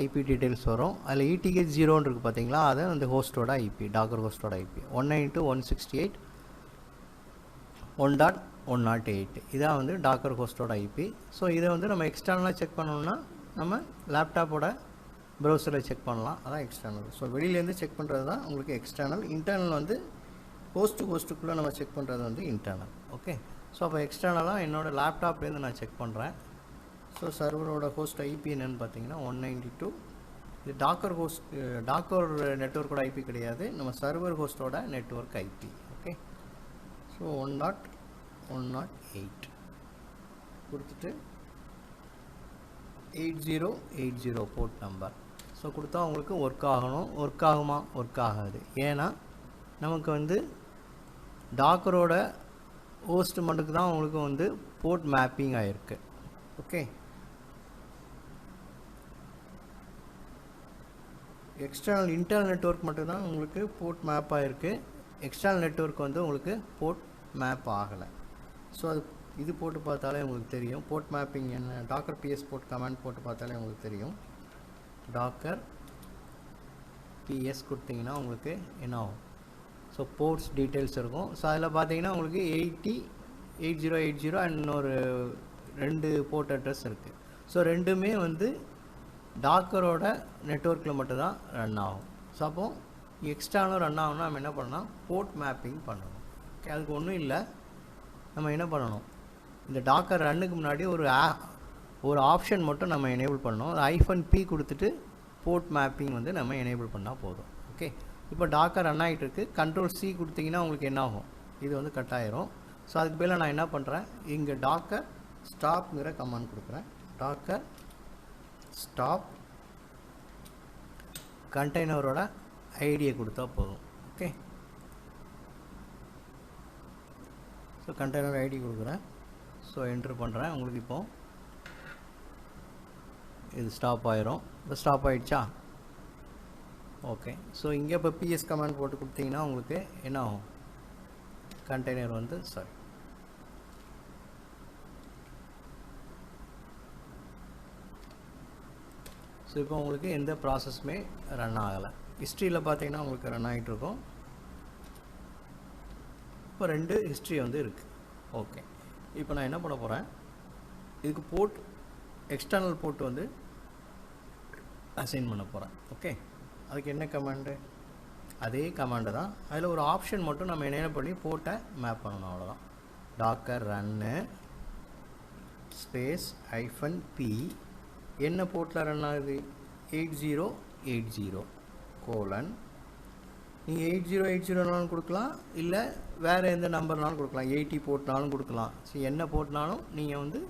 ஐபி டீட்டெயில்ஸ் வரும். அதில் ETH 0 இருக்குது பார்த்தீங்களா, அது அந்த ஹோஸ்ட்டோட ஐபி, டாக்கர் ஹோஸ்ட்டோட ஐபி 192.168.1.108 இதான் வந்து டாக்கர் ஹோஸ்ட்டோட ஐபி. ஸோ இதை வந்து நம்ம எக்ஸ்டர்னலாக செக் பண்ணோம்னா நம்ம லேப்டாப்போட ப்ரௌசரில் செக் பண்ணலாம். அதான் எக்ஸ்டர்னல். ஸோ வெளியிலேருந்து செக் பண்ணுறது தான் உங்களுக்கு எக்ஸ்டர்னல். இன்டர்னல் வந்து ஹோஸ்ட்டுக்குள்ளே நம்ம செக் பண்ணுறது வந்து இன்டர்னல். ஓகே, ஸோ அப்போ எக்ஸ்டர்னலாக என்னோடய லேப்டாப்லேருந்து நான் செக் பண்ணுறேன். ஸோ சர்வரோட ஹோஸ்ட் ஐபி என்னென்னு பார்த்தீங்கன்னா 192. இது டாக்கர் நெட்வொர்க்கோட ஐபி கிடையாது, நம்ம சர்வர் ஹோஸ்ட்டோட நெட்வொர்க் ஐபி. ஓகே, ஸோ 1.108 கொடுத்துட்டு 8080 போர்ட் நம்பர். ஸோ கொடுத்தா உங்களுக்கு ஒர்க் ஆகணும். ஒர்க் ஆகுமா? ஒர்க் ஆகாது. ஏன்னா நமக்கு வந்து டாக்கரோட ஹோஸ்ட் மட்டுக்கு தான் உங்களுக்கு வந்து போர்ட் மேப்பிங் ஆகிருக்கு. ஓகே, எக்ஸ்டர்னல் இன்டர்னல் நெட்வொர்க் மட்டும்தான் உங்களுக்கு போர்ட் மேப் ஆகிருக்கு. எக்ஸ்டர்னல் நெட்வொர்க் வந்து உங்களுக்கு போர்ட் மேப் ஆகலை. ஸோ அது இது போட்டு பார்த்தாலே உங்களுக்கு தெரியும் போர்ட் மேப்பிங் என்ன. டாக்கர் PS போர்ட் கமாண்ட் போட்டு பார்த்தாலே உங்களுக்கு தெரியும். டாக்கர் PS கொடுத்தீங்கன்னா உங்களுக்கு என்ன ஆகும், ஸோ போர்ட்ஸ் டீட்டெயில்ஸ் இருக்கும். ஸோ அதில் பார்த்தீங்கன்னா உங்களுக்கு 8080 அண்ட் இன்னொரு 2 போர்ட் அட்ரஸ் இருக்குது. ஸோ ரெண்டுமே வந்து டாக்கரோட நெட்வொர்க்கில் மட்டும்தான் ரன் ஆகும். ஸோ அப்போது எக்ஸ்ட்ரானும் ரன் ஆகும்னா நம்ம என்ன பண்ணலாம், போர்ட் மேப்பிங் பண்ணணும். ஓகே, அதுக்கு ஒன்றும் இல்லை, நம்ம என்ன பண்ணணும், இந்த டாக்கர் ரன்னுக்கு முன்னாடி ஒரு ஆப்ஷன் மட்டும் நம்ம எனேபிள் பண்ணணும். -P கொடுத்துட்டு போர்ட் மேப்பிங் வந்து நம்ம எனேபிள் பண்ணால் போதும். ஓகே, இப்போ டாக்கர் ரன் ஆகிட்டு இருக்குது. Ctrl+C கொடுத்தீங்கன்னா உங்களுக்கு என்ன ஆகும், இது வந்து கட் ஆயிரும். ஸோ அதுக்கு பதிலாக நான் என்ன பண்ணுறேன், இங்கே டாக்கர் ஸ்டாப்ங்கிற கமாண்ட் கொடுக்குறேன். டாக்கர் ஸ்டாப் கண்டெய்னரோட ஐடியை கொடுத்தா போதும். ஓகே, ஸோ கண்டெய்னர் ஐடி கொடுக்குறேன். ஸோ என்ட்ரு பண்ணுறேன். உங்களுக்கு இப்போது இது ஸ்டாப் ஆயிரும். இப்போ ஸ்டாப் ஆகிடுச்சா? ஓகே, ஸோ இங்கே இப்போ PS கமாண்ட் போட்டு கொடுத்தீங்கன்னா உங்களுக்கு என்ன ஆகும், கண்டெய்னர் வந்து ஸோ இப்போ உங்களுக்கு எந்த ப்ராசஸுமே ரன் ஆகலை. ஹிஸ்ட்ரியில் பார்த்தீங்கன்னா உங்களுக்கு ரன் ஆகிட்டுருக்கும். இப்போ 2 ஹிஸ்ட்ரி வந்து இருக்குது. ஓகே, இப்போ நான் என்ன பண்ண போகிறேன், இதுக்கு போர்ட் எக்ஸ்டர்னல் போர்ட் வந்து அசைன் பண்ண போகிறேன். ஓகே, அதுக்கு என்ன கமாண்டு, அதே கமாண்டு தான். அதில் ஒரு ஆப்ஷன் மட்டும் நம்ம என்ன பண்ணி போர்ட்டை மேப் பண்ணணும், அவ்வளோதான். டாக்கர் ரன்னு ஸ்பேஸ் -P என்ன போர்ட்டில் ரன் ஆகுது, 8080 : நீங்கள் 8080னாலும் கொடுக்கலாம், இல்லை வேறு எந்த நம்பர்னாலும் கொடுக்கலாம், 80 போர்ட்னாலும் கொடுக்கலாம். ஸோ என்ன போர்ட்னாலும் நீங்கள் வந்து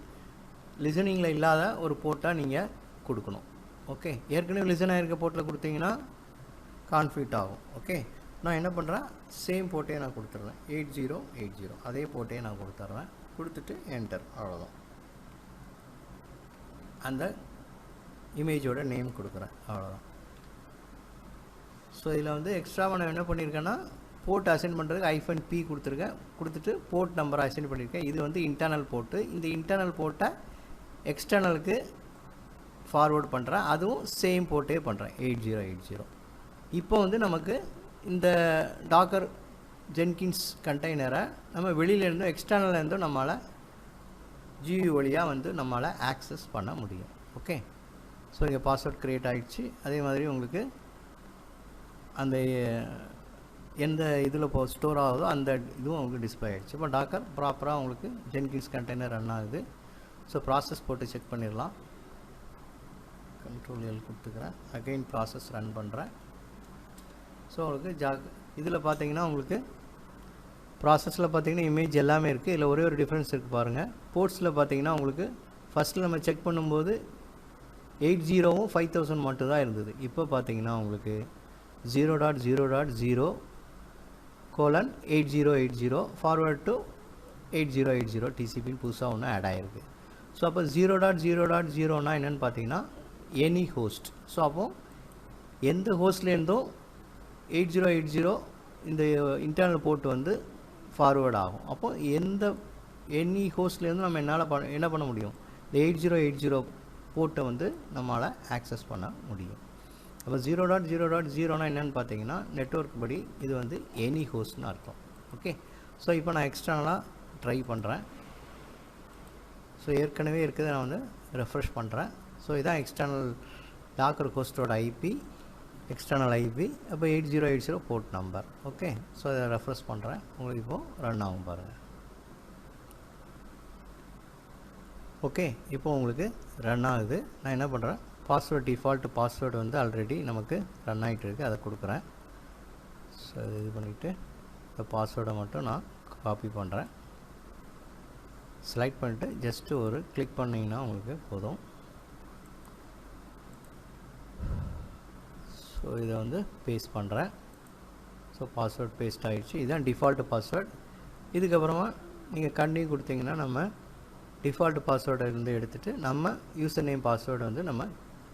லிசனிங்கில் இல்லாத ஒரு போர்ட்டாக நீங்கள் கொடுக்கணும். ஓகே, ஏற்கனவே லிசன் ஆகிருக்க போர்ட்டில் கொடுத்தீங்கன்னா கான்ஃபிளிக்ட் ஆகும். ஓகே, நான் என்ன பண்ணுறேன், சேம் போர்ட்டே நான் கொடுத்துட்றேன், 8080 அதே போர்ட்டே நான் கொடுத்துட்றேன். கொடுத்துட்டு என்டர், அவ்வளோதான். அந்த இமேஜோட நேம் கொடுக்குறேன், அவ்வளோதான். ஸோ இதில் வந்து எக்ஸ்ட்ராவாக நான் என்ன பண்ணியிருக்கேன்னா போர்ட் அசைன் பண்ணுறதுக்கு -p கொடுத்துருக்கேன். கொடுத்துட்டு போர்ட் நம்பரை அசைன் பண்ணியிருக்கேன். இது வந்து இன்டர்னல் போர்ட்டு. இந்த இன்டர்னல் போர்ட்டை எக்ஸ்டர்னலுக்கு ஃபார்வேர்ட் பண்ணுறேன். அதுவும் சேம் போர்ட்டே பண்ணுறேன், 8080. இப்போ வந்து நமக்கு இந்த டாக்கர் ஜென்கின்ஸ் கண்டெய்னரை நம்ம வெளியிலேருந்தும் எக்ஸ்டர்னல்லேருந்தும் நம்மளால் GUI வழியாக வந்து நம்மளால் ஆக்சஸ் பண்ண முடியும். ஓகே, ஸோ இங்கே பாஸ்வேர்ட் க்ரியேட் ஆகிடுச்சு. அதே மாதிரி உங்களுக்கு அந்த எந்த இதில் இப்போ ஸ்டோர் ஆகுதோ அந்த இதுவும் உங்களுக்கு டிஸ்பிளே ஆகிடுச்சு. இப்போ டாக்கர் ப்ராப்பராக உங்களுக்கு ஜென்கின்ஸ் கண்டெய்னர் ரன் ஆகுது. ஸோ ப்ராசஸ் போட்டு செக் பண்ணிடலாம். Ctrl L கொடுத்துக்கிறேன். அகைன் ப்ராசஸ் ரன் பண்ணுறேன். ஸோ உங்களுக்கு இதில் பார்த்தீங்கன்னா உங்களுக்கு ப்ராசஸில் பார்த்தீங்கன்னா இமேஜ் எல்லாமே இருக்குது. இதில் ஒரே ஒரு டிஃப்ரென்ஸ் இருக்குது பாருங்கள். போர்ட்ஸில் பார்த்தீங்கன்னா உங்களுக்கு ஃபஸ்ட்டில் நம்ம செக் பண்ணும்போது 80வும் 5000 மட்டும் தான் இருந்தது. இப்போ பார்த்தீங்கன்னா உங்களுக்கு 0.0.0:8080 ஃபார்வர்ட் டு 8080 TCPன்னு புதுசாக ஒன்று ஆட் ஆகிருக்கு. ஸோ அப்போ 0.0.0னா என்னென்னு பார்த்தீங்கன்னா எனி ஹோஸ்ட். ஸோ அப்போது எந்த ஹோஸ்ட்லேருந்தும் 8080 இந்த இன்டர்னல் போர்ட் வந்து ஃபார்வேர்ட் ஆகும். அப்போது எனி ஹோஸ்ட்லேருந்து நம்ம என்ன பண்ண முடியும், இந்த 8080 போர்ட்டை வந்து நம்மளால் ஆக்சஸ் பண்ண முடியும். அப்போ 0.0.0னா என்னென்னு பார்த்தீங்கன்னா நெட்வொர்க் படி இது வந்து எனி ஹோஸ்ட்னு அர்த்தம். ஓகே, ஸோ இப்போ நான் எக்ஸ்டர்னலாக ட்ரை பண்ணுறேன். ஸோ ஏற்கனவே இருக்குது, நான் வந்து ரெஃப்ரெஷ் பண்ணுறேன். ஸோ இதான் எக்ஸ்டர்னல் டாக்கர் ஹோஸ்டோட ஐபி, எக்ஸ்டர்னல் ஐபி. அப்போ 8080 போர்ட் நம்பர். ஓகே, ஸோ இதை ரெஃப்ரெஷ் பண்ணுறேன். உங்களுக்கு இப்போது ரன் ஆகும் பாருங்கள். ஓகே, இப்போ உங்களுக்கு ரன் ஆகுது. நான் என்ன பண்ணுறேன், பாஸ்வேர்ட் டிஃபால்ட் பாஸ்வேர்டு வந்து ஆல்ரெடி நமக்கு ரன் ஆகிட்டு இருக்குது, அதை கொடுக்குறேன். ஸோ இது பண்ணிவிட்டு இந்த பாஸ்வேர்டை மட்டும் நான் காப்பி பண்ணுறேன். செலக்ட் பண்ணிவிட்டு ஜஸ்ட்டு ஒரு கிளிக் பண்ணிங்கன்னா உங்களுக்கு போதும். ஸோ இதை வந்து பேஸ்ட் பண்ணுறேன். ஸோ பாஸ்வேர்ட் பேஸ்ட் ஆகிடுச்சு. இதுதான் டிஃபால்ட் பாஸ்வேர்ட். இதுக்கப்புறமா நீங்கள் கண்டினியூ கொடுத்தீங்கன்னா நம்ம டிஃபால்ட் பாஸ்வேர்டை இருந்து எடுத்துகிட்டு நம்ம யூசர் நேம் பாஸ்வேர்டு வந்து நம்ம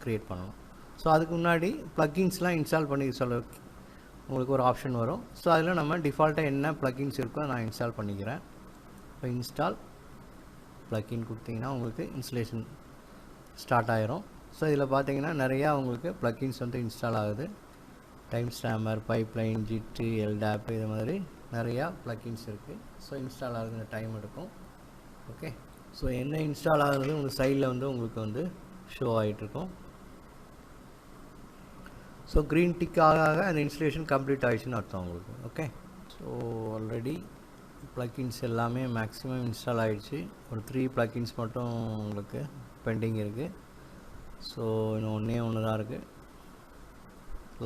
க்ரியேட் பண்ணணும். ஸோ அதுக்கு முன்னாடி ப்ளக்கின்ஸ்லாம் இன்ஸ்டால் பண்ணி உங்களுக்கு ஒரு ஆப்ஷன் வரும். ஸோ அதில் நம்ம டிஃபால்ட்டாக என்ன ப்ளக்கின்ஸ் இருக்கோ நான் இன்ஸ்டால் பண்ணிக்கிறேன். இப்போ இன்ஸ்டால் ப்ளக்கின் கொடுத்தீங்கன்னா உங்களுக்கு இன்ஸ்டலேஷன் ஸ்டார்ட் ஆகிரும். ஸோ இதில் பார்த்தீங்கன்னா நிறையா உங்களுக்கு ப்ளக்கின்ஸ் வந்து இன்ஸ்டால் ஆகுது. டைம் ஸ்டாமர், பைப்லைன், ஜிட்டு, எல்டாப், இது மாதிரி நிறையா ப்ளக்கின்ஸ் இருக்குது. ஸோ இன்ஸ்டால் ஆகுது, டைம் எடுக்கும். ஓகே, ஸோ என்ன இன்ஸ்டால் ஆகுறது உங்கள் சைடில் வந்து உங்களுக்கு வந்து ஷோ ஆகிட்டுருக்கும். ஸோ க்ரீன் டிக் ஆக அந்த இன்ஸ்டலேஷன் கம்ப்ளீட் ஆகிடுச்சுன்னு அர்த்தம் உங்களுக்கு. ஓகே, ஸோ ஆல்ரெடி ப்ளக்கின்ஸ் எல்லாமே மேக்ஸிமம் இன்ஸ்டால் ஆகிடுச்சு. ஒரு 3 ப்ளக்கின்ஸ் மட்டும் உங்களுக்கு பெண்டிங் இருக்குது. ஸோ இன்னும் ஒன்று தான் இருக்குது.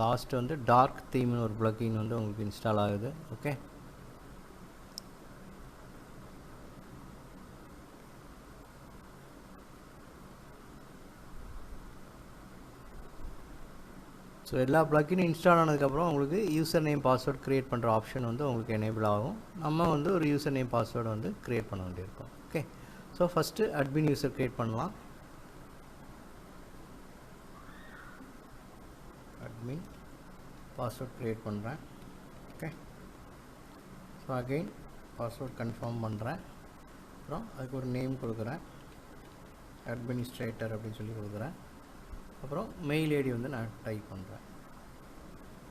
லாஸ்ட் வந்து டார்க் தீம்னு ஒரு ப்ளக்கின் வந்து உங்களுக்கு இன்ஸ்டால் ஆகுது. ஓகே, ஸோ எல்லா ப்ளக்கினும் இன்ஸ்டால் ஆனதுக்கப்புறம் உங்களுக்கு யூசர் நேம் பாஸ்வேர்ட் க்ரியேட் பண்ணுற ஆப்ஷன் வந்து உங்களுக்கு எனேபிள் ஆகும். நம்ம வந்து ஒரு யூசர் நேம் பாஸ்வேர்டு வந்து க்ரியேட் பண்ண வேண்டியிருக்கும். Okay, so first admin user create பண்ணலாம். அட்மின் பாஸ்வேர்ட் க்ரியேட் பண்ணுறேன். Okay, so again password confirm பண்ணுறேன். அப்புறம் அதுக்கு ஒரு நேம் கொடுக்குறேன், அட்மினிஸ்ட்ரேட்டர் அப்படின்னு சொல்லி கொடுக்குறேன். அப்புறம் மெயில் ஐடி வந்து நான் டைப் பண்ணுறேன்.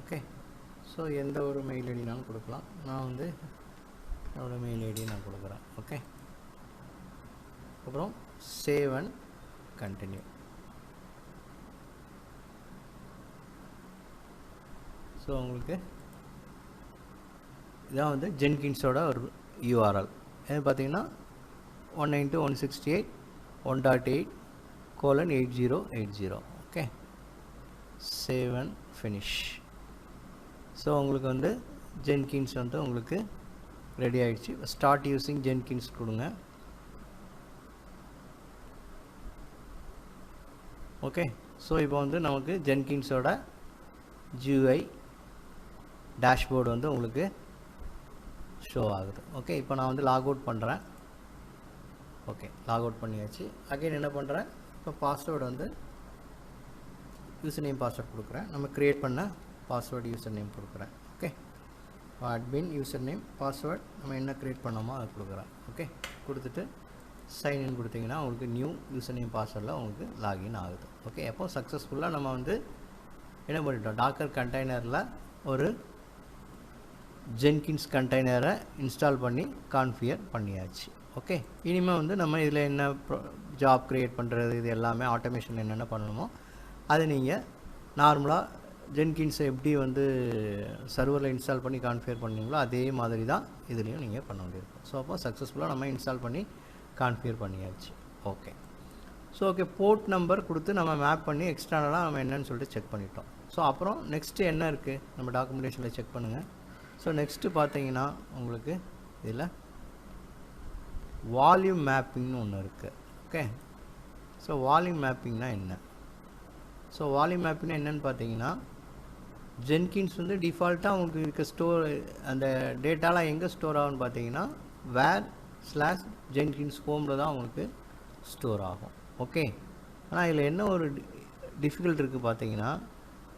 ஓகே, ஸோ எந்த ஒரு மெயில் ஐடினாலும் கொடுக்கலாம். நான் வந்து என்னோடய மெயில் ஐடி நான் கொடுக்குறேன். ஓகே, அப்புறம் சேவ் அண்ட் கண்டினியூ. ஸோ உங்களுக்கு இதான் வந்து ஜென்கின்ஸோட ஒரு யூஆர்எல். இது பார்த்தீங்கன்னா 192.168.1.8:8080. Okay, save and finish. So உங்களுக்கு வந்து ஜென்கின்ஸ் வந்து உங்களுக்கு ரெடி ஆகிடுச்சு. ஸ்டார்ட் யூஸிங் ஜென்கின்ஸ் கொடுங்க. ஓகே, ஸோ இப்போ வந்து நமக்கு ஜென்கின்ஸோட GUI டேஷ்போர்டு வந்து உங்களுக்கு ஷோ ஆகுது. ஓகே, இப்போ நான் வந்து லாக் அவுட் பண்ணுறேன். ஓகே, லாக் அவுட் பண்ணியாச்சு. அகைன் என்ன பண்ணுறேன், இப்போ பாஸ்வேர்டு வந்து யூசர் நேம் பாஸ்வேர்ட் கொடுக்குறேன். நம்ம க்ரியேட் பண்ண பாஸ்வேர்டு யூசர் நேம் கொடுக்குறேன். Okay, admin user name password நம்ம என்ன க்ரியேட் பண்ணோமோ அதை கொடுக்குறேன். ஓகே, கொடுத்துட்டு சைன்இன் கொடுத்தீங்கன்னா உங்களுக்கு நியூ யூசர் நேம் பாஸ்வேர்டில் உங்களுக்கு லாகின் ஆகுது. ஓகே, அப்போ சக்ஸஸ்ஃபுல்லாக நம்ம வந்து என்ன பண்ணிட்டோம், டாக்கர் கண்டெய்னரில் ஒரு ஜென்கின்ஸ் கண்டெய்னரை இன்ஸ்டால் பண்ணி கான்ஃபிகர் பண்ணியாச்சு. ஓகே, இனிமேல் வந்து நம்ம இதில் என்ன ஜாப் க்ரியேட் பண்ணுறது, இது எல்லாமே ஆட்டோமேஷன் என்னென்ன பண்ணணுமோ அது நீங்கள் நார்மலாக ஜென்கின்ஸை எப்படி வந்து சர்வரில் இன்ஸ்டால் பண்ணி கான்ஃபிகர் பண்ணீங்களோ அதே மாதிரி தான் இதுலேயும் நீங்கள் பண்ண வேண்டியிருக்கும். ஸோ அப்போ சக்ஸஸ்ஃபுல்லாக நம்ம இன்ஸ்டால் பண்ணி கான்ஃபிகர் பண்ணியாச்சு. Okay, so okay, port number கொடுத்து நம்ம மேப் பண்ணி எக்ஸ்டர்னலாக நம்ம என்னன்னு சொல்லிட்டு செக் பண்ணிட்டோம். ஸோ அப்புறம் நெக்ஸ்ட்டு என்ன இருக்குது நம்ம டாக்குமெண்டேஷனில் செக் பண்ணுங்கள். ஸோ நெக்ஸ்ட்டு பார்த்தீங்கன்னா உங்களுக்கு இதில் வால்யூம் மேப்பிங்னு ஒன்று இருக்குது. ஓகே, ஸோ வால்யூம் மேப்பிங்னா என்ன? ஸோ வால்யூம் மேப்பிங்னா என்னென்னு பார்த்தீங்கன்னா ஜென்கின்ஸ் வந்து டிஃபால்ட்டாக உங்களுக்கு இருக்க ஸ்டோர் அந்த டேட்டாலாம் எங்கே ஸ்டோர் ஆகும்னு பார்த்தீங்கன்னா where/Jenkins ஹோமில் தான் உங்களுக்கு ஸ்டோர் ஆகும். ஓகே, ஆனால் இதில் என்ன ஒரு டிஃபிகல்ட் இருக்குது பார்த்தீங்கன்னா,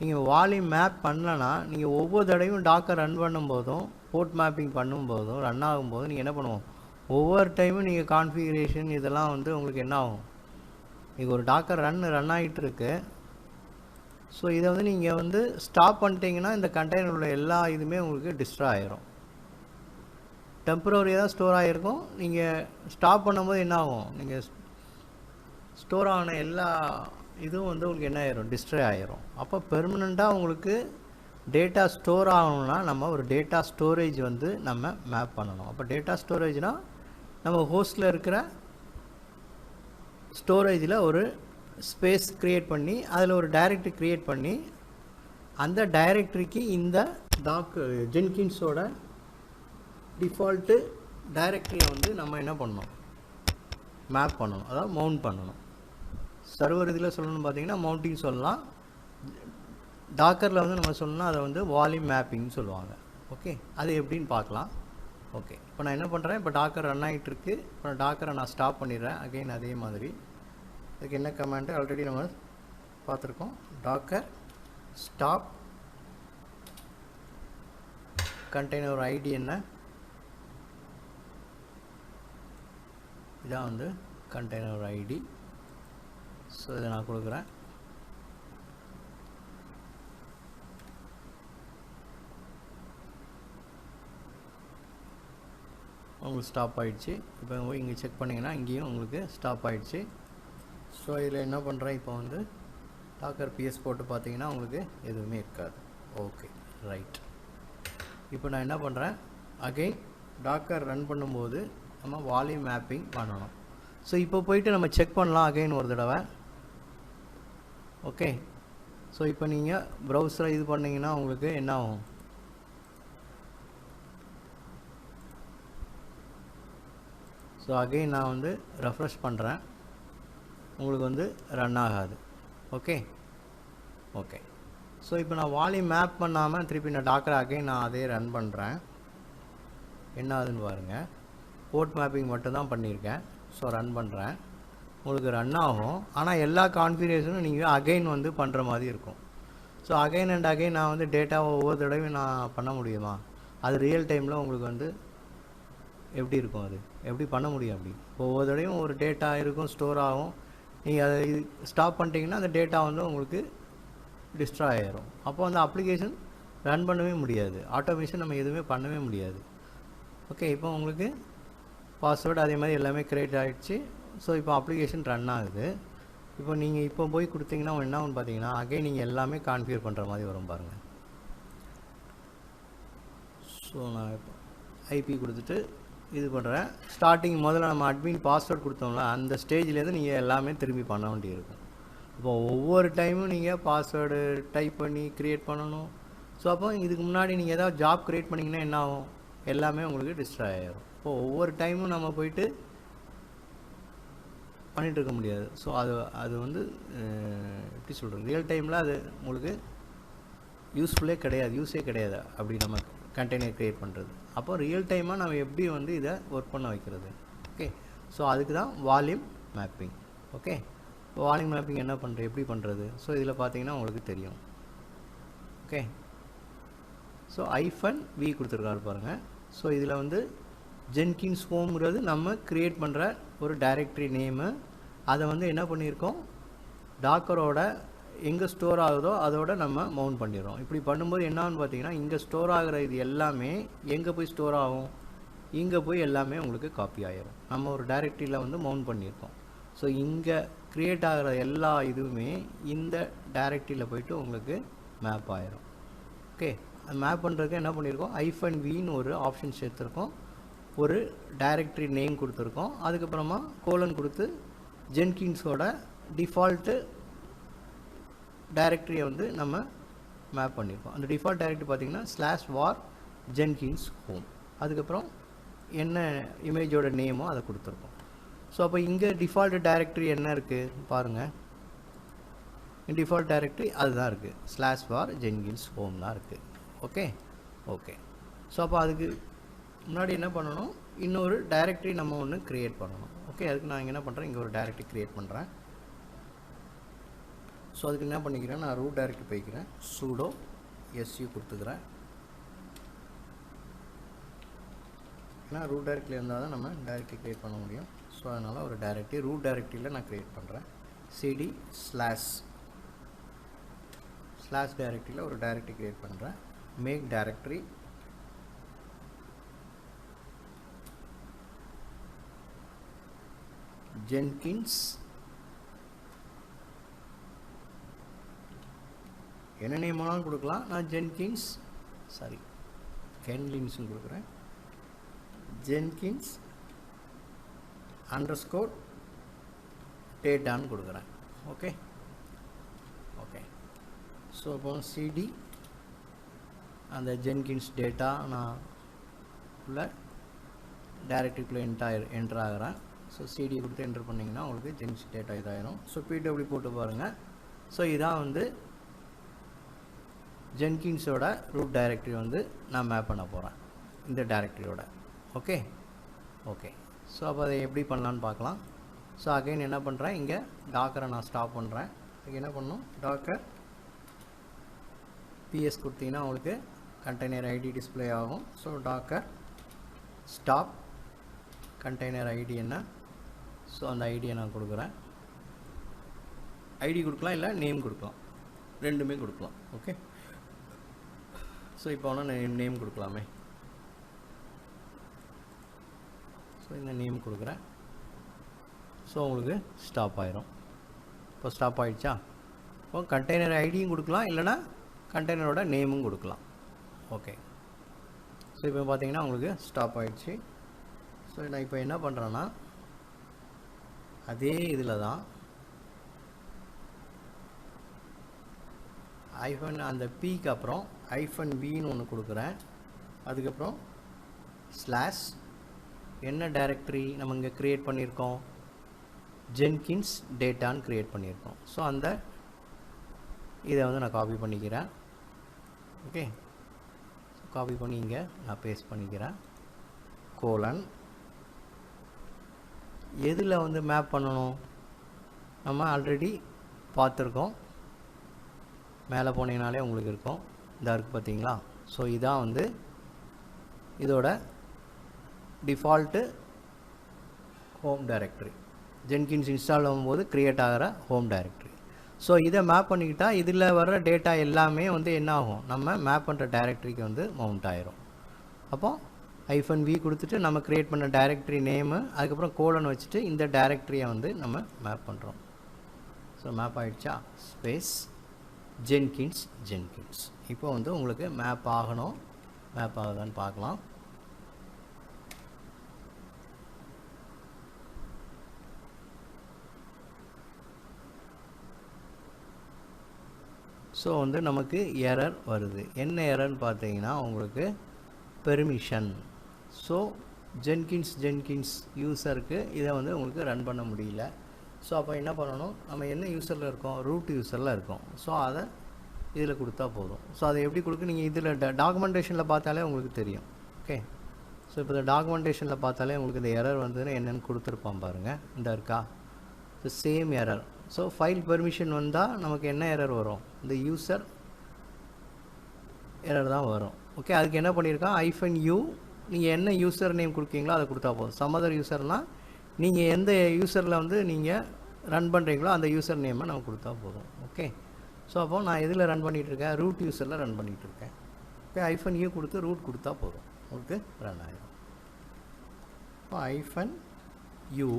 நீங்கள் வால்யூம் மேப் பண்ணலன்னா நீங்கள் ஒவ்வொரு தடவையும் டாக்கர் ரன் பண்ணும்போதும் போர்ட் மேப்பிங் பண்ணும்போதும் ரன் ஆகும்போதும் நீங்கள் என்ன பண்ணுவோம், ஒவ்வொரு டைமும் நீங்கள் கான்ஃபிகரேஷன் இதெல்லாம் வந்து உங்களுக்கு என்ன ஆகும், நீங்கள் ஒரு டாக்கர் ரன் ஆகிட்டு இருக்கு. ஸோ இதை வந்து நீங்கள் வந்து ஸ்டாப் பண்ணிட்டீங்கன்னா இந்த கண்டெய்னர் உள்ள எல்லா இதுவுமே உங்களுக்கு டிஸ்ட்ராய் ஆகிரும். டெம்பரரியாக தான் ஸ்டோர் ஆகிருக்கும். நீங்கள் ஸ்டாப் பண்ணும்போது என்ன ஆகும், நீங்கள் ஸ்டோர் ஆன எல்லா இதுவும் வந்து உங்களுக்கு என்ன ஆயிரும், டிஸ்ட்ராய் ஆகிரும். அப்போ பெர்மனெண்ட்டாக உங்களுக்கு டேட்டா ஸ்டோர் ஆகணும்னா நம்ம ஒரு டேட்டா ஸ்டோரேஜ் வந்து நம்ம மேப் பண்ணணும். அப்போ டேட்டா ஸ்டோரேஜ்னால் நம்ம ஹோஸ்ட்டில் இருக்கிற ஸ்டோரேஜில் ஒரு ஸ்பேஸ் க்ரியேட் பண்ணி அதில் ஒரு டைரக்டரி க்ரியேட் பண்ணி அந்த டைரக்டரிக்கு இந்த ஜென்கின்ஸோட டிஃபால்ட்டு டைரக்டரியை வந்து நம்ம என்ன பண்ணணும், மேப் பண்ணணும், அதாவது மவுண்ட் பண்ணணும். சர்வர் இதில் சொல்லணும்னு பார்த்தீங்கன்னா மவுண்டிங் சொல்லலாம். டாக்கரில் வந்து நம்ம சொல்லணும்னா அதை வந்து வால்யூம் மேப்பிங்னு சொல்லுவாங்க. ஓகே, அது எப்படின்னு பார்க்கலாம். ஓகே, இப்போ நான் என்ன பண்ணுறேன், இப்போ டாக்கர் ரன் ஆகிட்டு இருக்கு. இப்போ நான் டாக்கரை நான் ஸ்டாப் பண்ணிடுறேன். அகைன் அதே மாதிரி அதுக்கு என்ன கமாண்டு ஆல்ரெடி நம்ம பார்த்துருக்கோம், டாக்கர் ஸ்டாப் கண்டெய்னர் ஐடி என்ன, இதான் வந்து கண்டெய்னர் ஐடி. ஸோ இதை நான் கொடுக்குறேன். உங்களுக்கு ஸ்டாப் ஆகிடுச்சு. இப்போ இங்கே செக் பண்ணிங்கன்னா இங்கேயும் உங்களுக்கு ஸ்டாப் ஆகிடுச்சு. ஸோ இதில் என்ன பண்ணுறேன், இப்போ வந்து டாக்கர் பிஎஸ் போட்டு பார்த்தீங்கன்னா உங்களுக்கு எதுவுமே இருக்காது. Okay, right. இப்போ நான் என்ன பண்ணுறேன், அகைன் டாக்கர் ரன் பண்ணும்போது நம்ம வால்யூம் மேப்பிங் பண்ணணும். ஸோ இப்போ போயிட்டு நம்ம செக் பண்ணலாம் அகைன் ஒரு தடவை. ஓகே, ஸோ இப்போ நீங்கள் ப்ரௌசரை இது பண்ணிங்கன்னா உங்களுக்கு என்ன ஆகும், ஸோ அகைன் நான் வந்து ரெஃப்ரெஷ் பண்ணுறேன், உங்களுக்கு வந்து ரன் ஆகாது. ஓகே ஓகே, ஸோ இப்போ நான் வால்யூம் மேப் பண்ணாமல் திருப்பி நான் டாக்கரை அகைன் நான் அதே ரன் பண்ணுறேன். என்ன ஆகுதுன்னு பாருங்கள், போர்ட் மேப்பிங் மட்டும் தான் பண்ணியிருக்கேன். ஸோ ரன் பண்ணுறேன், உங்களுக்கு ரன் ஆகும். ஆனால் எல்லா கான்ஃபிகரேஷனும் நீங்கள் அகைன் வந்து பண்ணுற மாதிரி இருக்கும். ஸோ அகைன் அண்ட் அகைன் நான் வந்து டேட்டாவை ஒவ்வொரு தடவையும் நான் பண்ண முடியுமா, அது ரியல் டைமில் உங்களுக்கு வந்து எப்படி இருக்கும், அது எப்படி பண்ண முடியும்? அப்படி ஒவ்வொரு தடவையும் ஒரு டேட்டா இருக்கும், ஸ்டோர் ஆகும். நீங்கள் அதை ஸ்டாப் பண்ணிட்டீங்கன்னா அந்த டேட்டா வந்து உங்களுக்கு டிஸ்ட்ராய் ஆகிரும். அப்போ அந்த அப்ளிகேஷன் ரன் பண்ணவே முடியாது, ஆட்டோமேஷன் நம்ம எதுவுமே பண்ணவே முடியாது. ஓகே, இப்போ உங்களுக்கு பாஸ்வேர்டு அதே மாதிரி எல்லாமே க்ரியேட் ஆகிடுச்சு. ஸோ இப்போ அப்ளிகேஷன் ரன் ஆகுது. இப்போ நீங்கள் இப்போ போய் கொடுத்தீங்கன்னா என்ன ஆகும்னு பார்த்தீங்கன்னா அகைன் நீங்கள் எல்லாமே கான்ஃபிகர் பண்ணுற மாதிரி வரும் பாருங்கள். ஸோ நான் இப்போ ஐபி கொடுத்துட்டு இது பண்ணுறேன். ஸ்டார்டிங் முதல்ல நம்ம அட்மின் பாஸ்வேர்ட் கொடுத்தோம்ல அந்த ஸ்டேஜ்லேருந்து நீங்கள் எல்லாமே திரும்பி பண்ண வேண்டியிருக்கும். இப்போ ஒவ்வொரு டைமும் நீங்கள் பாஸ்வேர்டு டைப் பண்ணி க்ரியேட் பண்ணணும். ஸோ அப்போ இதுக்கு முன்னாடி நீங்கள் ஏதாவது ஜாப் க்ரியேட் பண்ணிங்கன்னா என்ன ஆகும், எல்லாமே உங்களுக்கு டிஸ்ட்ராய் ஆகிடும். இப்போ ஒவ்வொரு டைமும் நம்ம போயிட்டு பண்ணிகிட்டு இருக்க முடியாது. ஸோ அது வந்து எப்படி சொல்கிறது, ரியல் டைமில் அது உங்களுக்கு யூஸ்ஃபுல்லே கிடையாது, யூஸே கிடையாது அப்படி நம்ம கண்டெய்னர் க்ரியேட் பண்ணுறது. அப்போ ரியல் டைமாக நம்ம எப்படி வந்து இதை ஒர்க் பண்ண வைக்கிறது. ஓகே, ஸோ அதுக்கு தான் வால்யூம் மேப்பிங். ஓகே, இப்போ வால்யூம் மேப்பிங் என்ன பண்ணுறது, எப்படி பண்ணுறது? ஸோ இதில் பார்த்தீங்கன்னா உங்களுக்கு தெரியும். ஓகே, ஸோ -v கொடுத்துருக்காரு பாருங்கள். ஸோ இதில் வந்து ஜென்கின்ஸ் ஹோம்ங்கிறது நம்ம க்ரியேட் பண்ணுற ஒரு டைரக்டரி நேமு. அதை வந்து என்ன பண்ணியிருக்கோம், டாக்கரோட எங்கே ஸ்டோர் ஆகுதோ அதோட நம்ம மவுண்ட் பண்ணிடுறோம். இப்படி பண்ணும்போது என்னான்னு பார்த்தீங்கன்னா, இங்கே ஸ்டோர் ஆகிற இது எல்லாமே எங்கே போய் ஸ்டோர் ஆகும், இங்கே போய் எல்லாமே உங்களுக்கு காப்பி ஆகிரும். நம்ம ஒரு டைரக்டரியில் வந்து மவுண்ட் பண்ணியிருக்கோம். ஸோ இங்கே க்ரியேட் ஆகிற எல்லா இதுவுமே இந்த டைரக்டரியில் போய்ட்டு உங்களுக்கு மேப் ஆகிரும். ஓகே, அது மேப் பண்ணுறதுக்கு என்ன பண்ணியிருக்கோம், -vன்னு ஒரு ஆப்ஷன் சேர்த்துருக்கோம், ஒரு டைரக்டரி நேம் கொடுத்துருக்கோம், அதுக்கப்புறமா கோலன் கொடுத்து ஜென்கின்ஸோட டிஃபால்ட்டு டைரக்டரியை வந்து நம்ம மேப் பண்ணியிருக்கோம். அந்த டிஃபால்ட் டைரக்டரி பார்த்திங்கன்னா /var jenkins home, அதுக்கப்புறம் என்ன இமேஜோட நேமோ அதை கொடுத்துருக்கோம். ஸோ அப்போ இங்கே டிஃபால்ட் டைரக்டரி என்ன இருக்குது பாருங்கள், டிஃபால்ட் டைரக்டரி அதுதான் இருக்குது, /var jenkins home தான் இருக்குது. ஓகே ஓகே, ஸோ அப்போ அதுக்கு முன்னாடி என்ன பண்ணணும், இன்னொரு டைரக்டரி நம்ம ஒன்று க்ரியேட் பண்ணணும். ஓகே, அதுக்கு நான் என்ன பண்ணுறேன், இங்கே ஒரு டைரக்டரி க்ரியேட் பண்ணுறேன். ஸோ அதுக்கு என்ன பண்ணிக்கிறேன், நான் ரூட் டைரக்டரி போய்க்கிறேன், sudo su கொடுத்துக்கிறேன். ஏன்னா ரூட் டைரக்டரி இருந்தால் தான் நம்ம டைரக்டரி க்ரியேட் பண்ண முடியும். ஸோ அதனால் ஒரு டைரக்டரி ரூட் டைரக்டரியில் நான் க்ரியேட் பண்ணுறேன். cd ஸ்லாஷ் டைரக்டரியில் ஒரு டைரக்டரி க்ரியேட் பண்ணுறேன். மேக் டைரக்டரி jenkins, என்ன நேம் வேணாலும் கொடுக்கலாம், நான் கென்லின்ஸ்னு கொடுக்குறேன், jenkins _ டேட்டான்னு கொடுக்குறேன். ஓகே ஓகே, ஸோ இப்போ cd அந்த jenkins டேட்டா நான் உள்ள டைரக்டரிக்குள்ளே என்டர் ஆகிறேன். ஸோ cd கொடுத்து என்டர் பண்ணிங்கன்னா உங்களுக்கு jenkins டேட்டா இதாயிரும். ஸோ pw போட்டு பாருங்கள். ஸோ இதான் வந்து ஜென்கின்ஸோட ரூட் டைரக்டரி வந்து நான் மேப் பண்ண போகிறேன் இந்த டைரக்டரியோட. ஓகே ஓகே, ஸோ அப்போ அதை எப்படி பண்ணலான்னு பார்க்கலாம். ஸோ அகைன் என்ன பண்ணுறேன், இங்கே டாக்கரை நான் ஸ்டாப் பண்ணுறேன். அதுக்கு என்ன பண்ணணும், டாக்கர் ps கொடுத்தீங்கன்னா உங்களுக்கு கண்டெய்னர் ஐடி டிஸ்பிளே ஆகும். So docker stop container ID என்ன, ஸோ அந்த ஐடியை நான் கொடுக்குறேன். ஐடி கொடுக்கலாம், இல்லை நேம் கொடுக்கலாம், ரெண்டுமே கொடுக்கலாம். ஓகே, ஸோ இப்போ நான் நேம் கொடுக்கலாமே. ஸோ இந்த நேம் கொடுக்குறேன். ஸோ உங்களுக்கு ஸ்டாப் ஆயிரும். இப்போ ஸ்டாப் ஆகிடுச்சா, இப்போ கண்டெய்னர் ஐடியும் கொடுக்கலாம், இல்லைனா கண்டெய்னரோட நேமும் கொடுக்கலாம். ஓகே, ஸோ இப்போ பார்த்தீங்கன்னா உங்களுக்கு ஸ்டாப் ஆகிடுச்சு. ஸோ நான் இப்போ என்ன பண்ணுறேன்னா, அதே இதில் தான் அந்த பிக்கு அப்புறம் -vன்னு ஒன்று கொடுக்குறேன். அதுக்கப்புறம் ஸ்லாஷ் என்ன டைரக்டரி நம்ம இங்கே க்ரியேட் பண்ணியிருக்கோம், ஜென்கின்ஸ் டேட்டான்னு க்ரியேட் பண்ணியிருக்கோம். ஸோ அந்த இதை வந்து நான் காப்பி பண்ணிக்கிறேன். ஓகே, காப்பி பண்ணி இங்கே நான் பேஸ்ட் பண்ணிக்கிறேன். கோலன் எதில் வந்து மேப் பண்ணணும், நம்ம ஆல்ரெடி பார்த்துருக்கோம், மேலே போனீங்கனாலே உங்களுக்கு இருக்கும், இதாக இருக்குது பார்த்தீங்களா. ஸோ இதான் வந்து இதோட default home directory, Jenkins install ஆகும்போது க்ரியேட் ஆகிற ஹோம் டைரக்டரி. ஸோ இதை மேப் பண்ணிக்கிட்டால் இதில் வர்ற டேட்டா எல்லாமே வந்து என்ன ஆகும், நம்ம மேப் பண்ணுற டைரக்டரிக்கு வந்து மவுண்ட் ஆயிரும். அப்போ -v கொடுத்துட்டு நம்ம க்ரியேட் பண்ண டைரக்டரி நேமு, அதுக்கப்புறம் கோலன் வச்சுட்டு இந்த டைரக்டரியை வந்து நம்ம மேப் பண்ணுறோம். ஸோ மேப் ஆகிடுச்சா, ஸ்பேஸ் ஜென்கின்ஸ். இப்போ வந்து உங்களுக்கு மேப் ஆகணும், மேப் ஆகுதான்னு பார்க்கலாம். ஸோ வந்து நமக்கு எரர் வருது. என்ன எரர்னு பார்த்தீங்கன்னா உங்களுக்கு பெர்மிஷன். ஸோ ஜென்கின்ஸ் யூசருக்கு இதை வந்து உங்களுக்கு ரன் பண்ண முடியல. ஸோ அப்போ என்ன பண்ணணும், நம்ம என்ன யூசரில் இருக்கோம், ரூட் யூசரில் இருக்கோம். ஸோ அதை இதில் கொடுத்தா போதும். ஸோ அதை எப்படி கொடுக்க, நீங்கள் இதில் டாக்குமெண்டேஷனில் பார்த்தாலே உங்களுக்கு தெரியும். ஓகே, ஸோ இப்போ இந்த டாக்குமெண்டேஷனில் பார்த்தாலே உங்களுக்கு இந்த எரர் வந்ததுன்னு என்னென்னு கொடுத்துருப்பான் பாருங்கள், இந்த இருக்கா, so same error. So file permission வந்தால் நமக்கு என்ன எரர் வரும், இந்த யூசர் எரர் தான் வரும். ஓகே, அதுக்கு என்ன பண்ணியிருக்கான், -u நீங்கள் என்ன யூசர் நேம் கொடுக்கீங்களோ அதை கொடுத்தா போதும். சமதர் யூசர்னால் நீங்கள் எந்த யூசரில் வந்து நீங்கள் ரன் பண்ணுறீங்களோ அந்த யூசர் நேமை நம்ம கொடுத்தா போதும். ஓகே, ஸோ அப்போது நான் எதில் ரன் பண்ணிகிட்ருக்கேன், ரூட் யூசரில் ரன் பண்ணிகிட்ருக்கேன். ஓகே, -u கொடுத்து ரூட் கொடுத்தா போதும், உங்களுக்கு ரன் ஆகிடும். இப்போ -u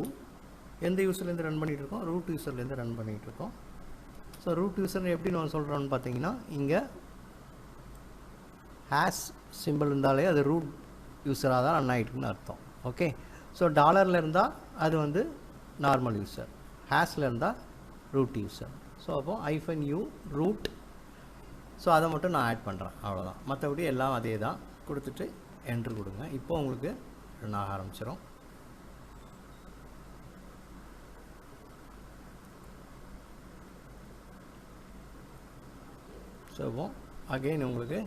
எந்த யூசர்லேருந்து ரன் பண்ணிகிட்ருக்கோம், ரூட் யூசர்லேருந்து ரன் பண்ணிகிட்ருக்கோம். ஸோ ரூட் யூசர் எப்படி நம்ம சொல்கிறோன்னு பார்த்தீங்கன்னா, இங்கே ஹேஷ் சிம்பிள் இருந்தாலே அது ரூட் யூஸராக தான் ரன் ஆகிட்டுருக்குன்னு அர்த்தம். ஓகே, ஸோ டாலரில் இருந்தால் அது வந்து நார்மல் யூசர், ஹேஷில் இருந்தால் ரூட் யூசர். ஸோ அப்போது -u ரூட், ஸோ அதை மட்டும் நான் ஆட் பண்ணுறேன், அவ்வளோதான். மற்றபடி எல்லாம் அதே தான். கொடுத்துட்டு என்ட்ரு கொடுங்க. இப்போ உங்களுக்கு ரன் ஆக ஆரம்பிச்சிடும். ஸோ அகெயின் உங்களுக்கு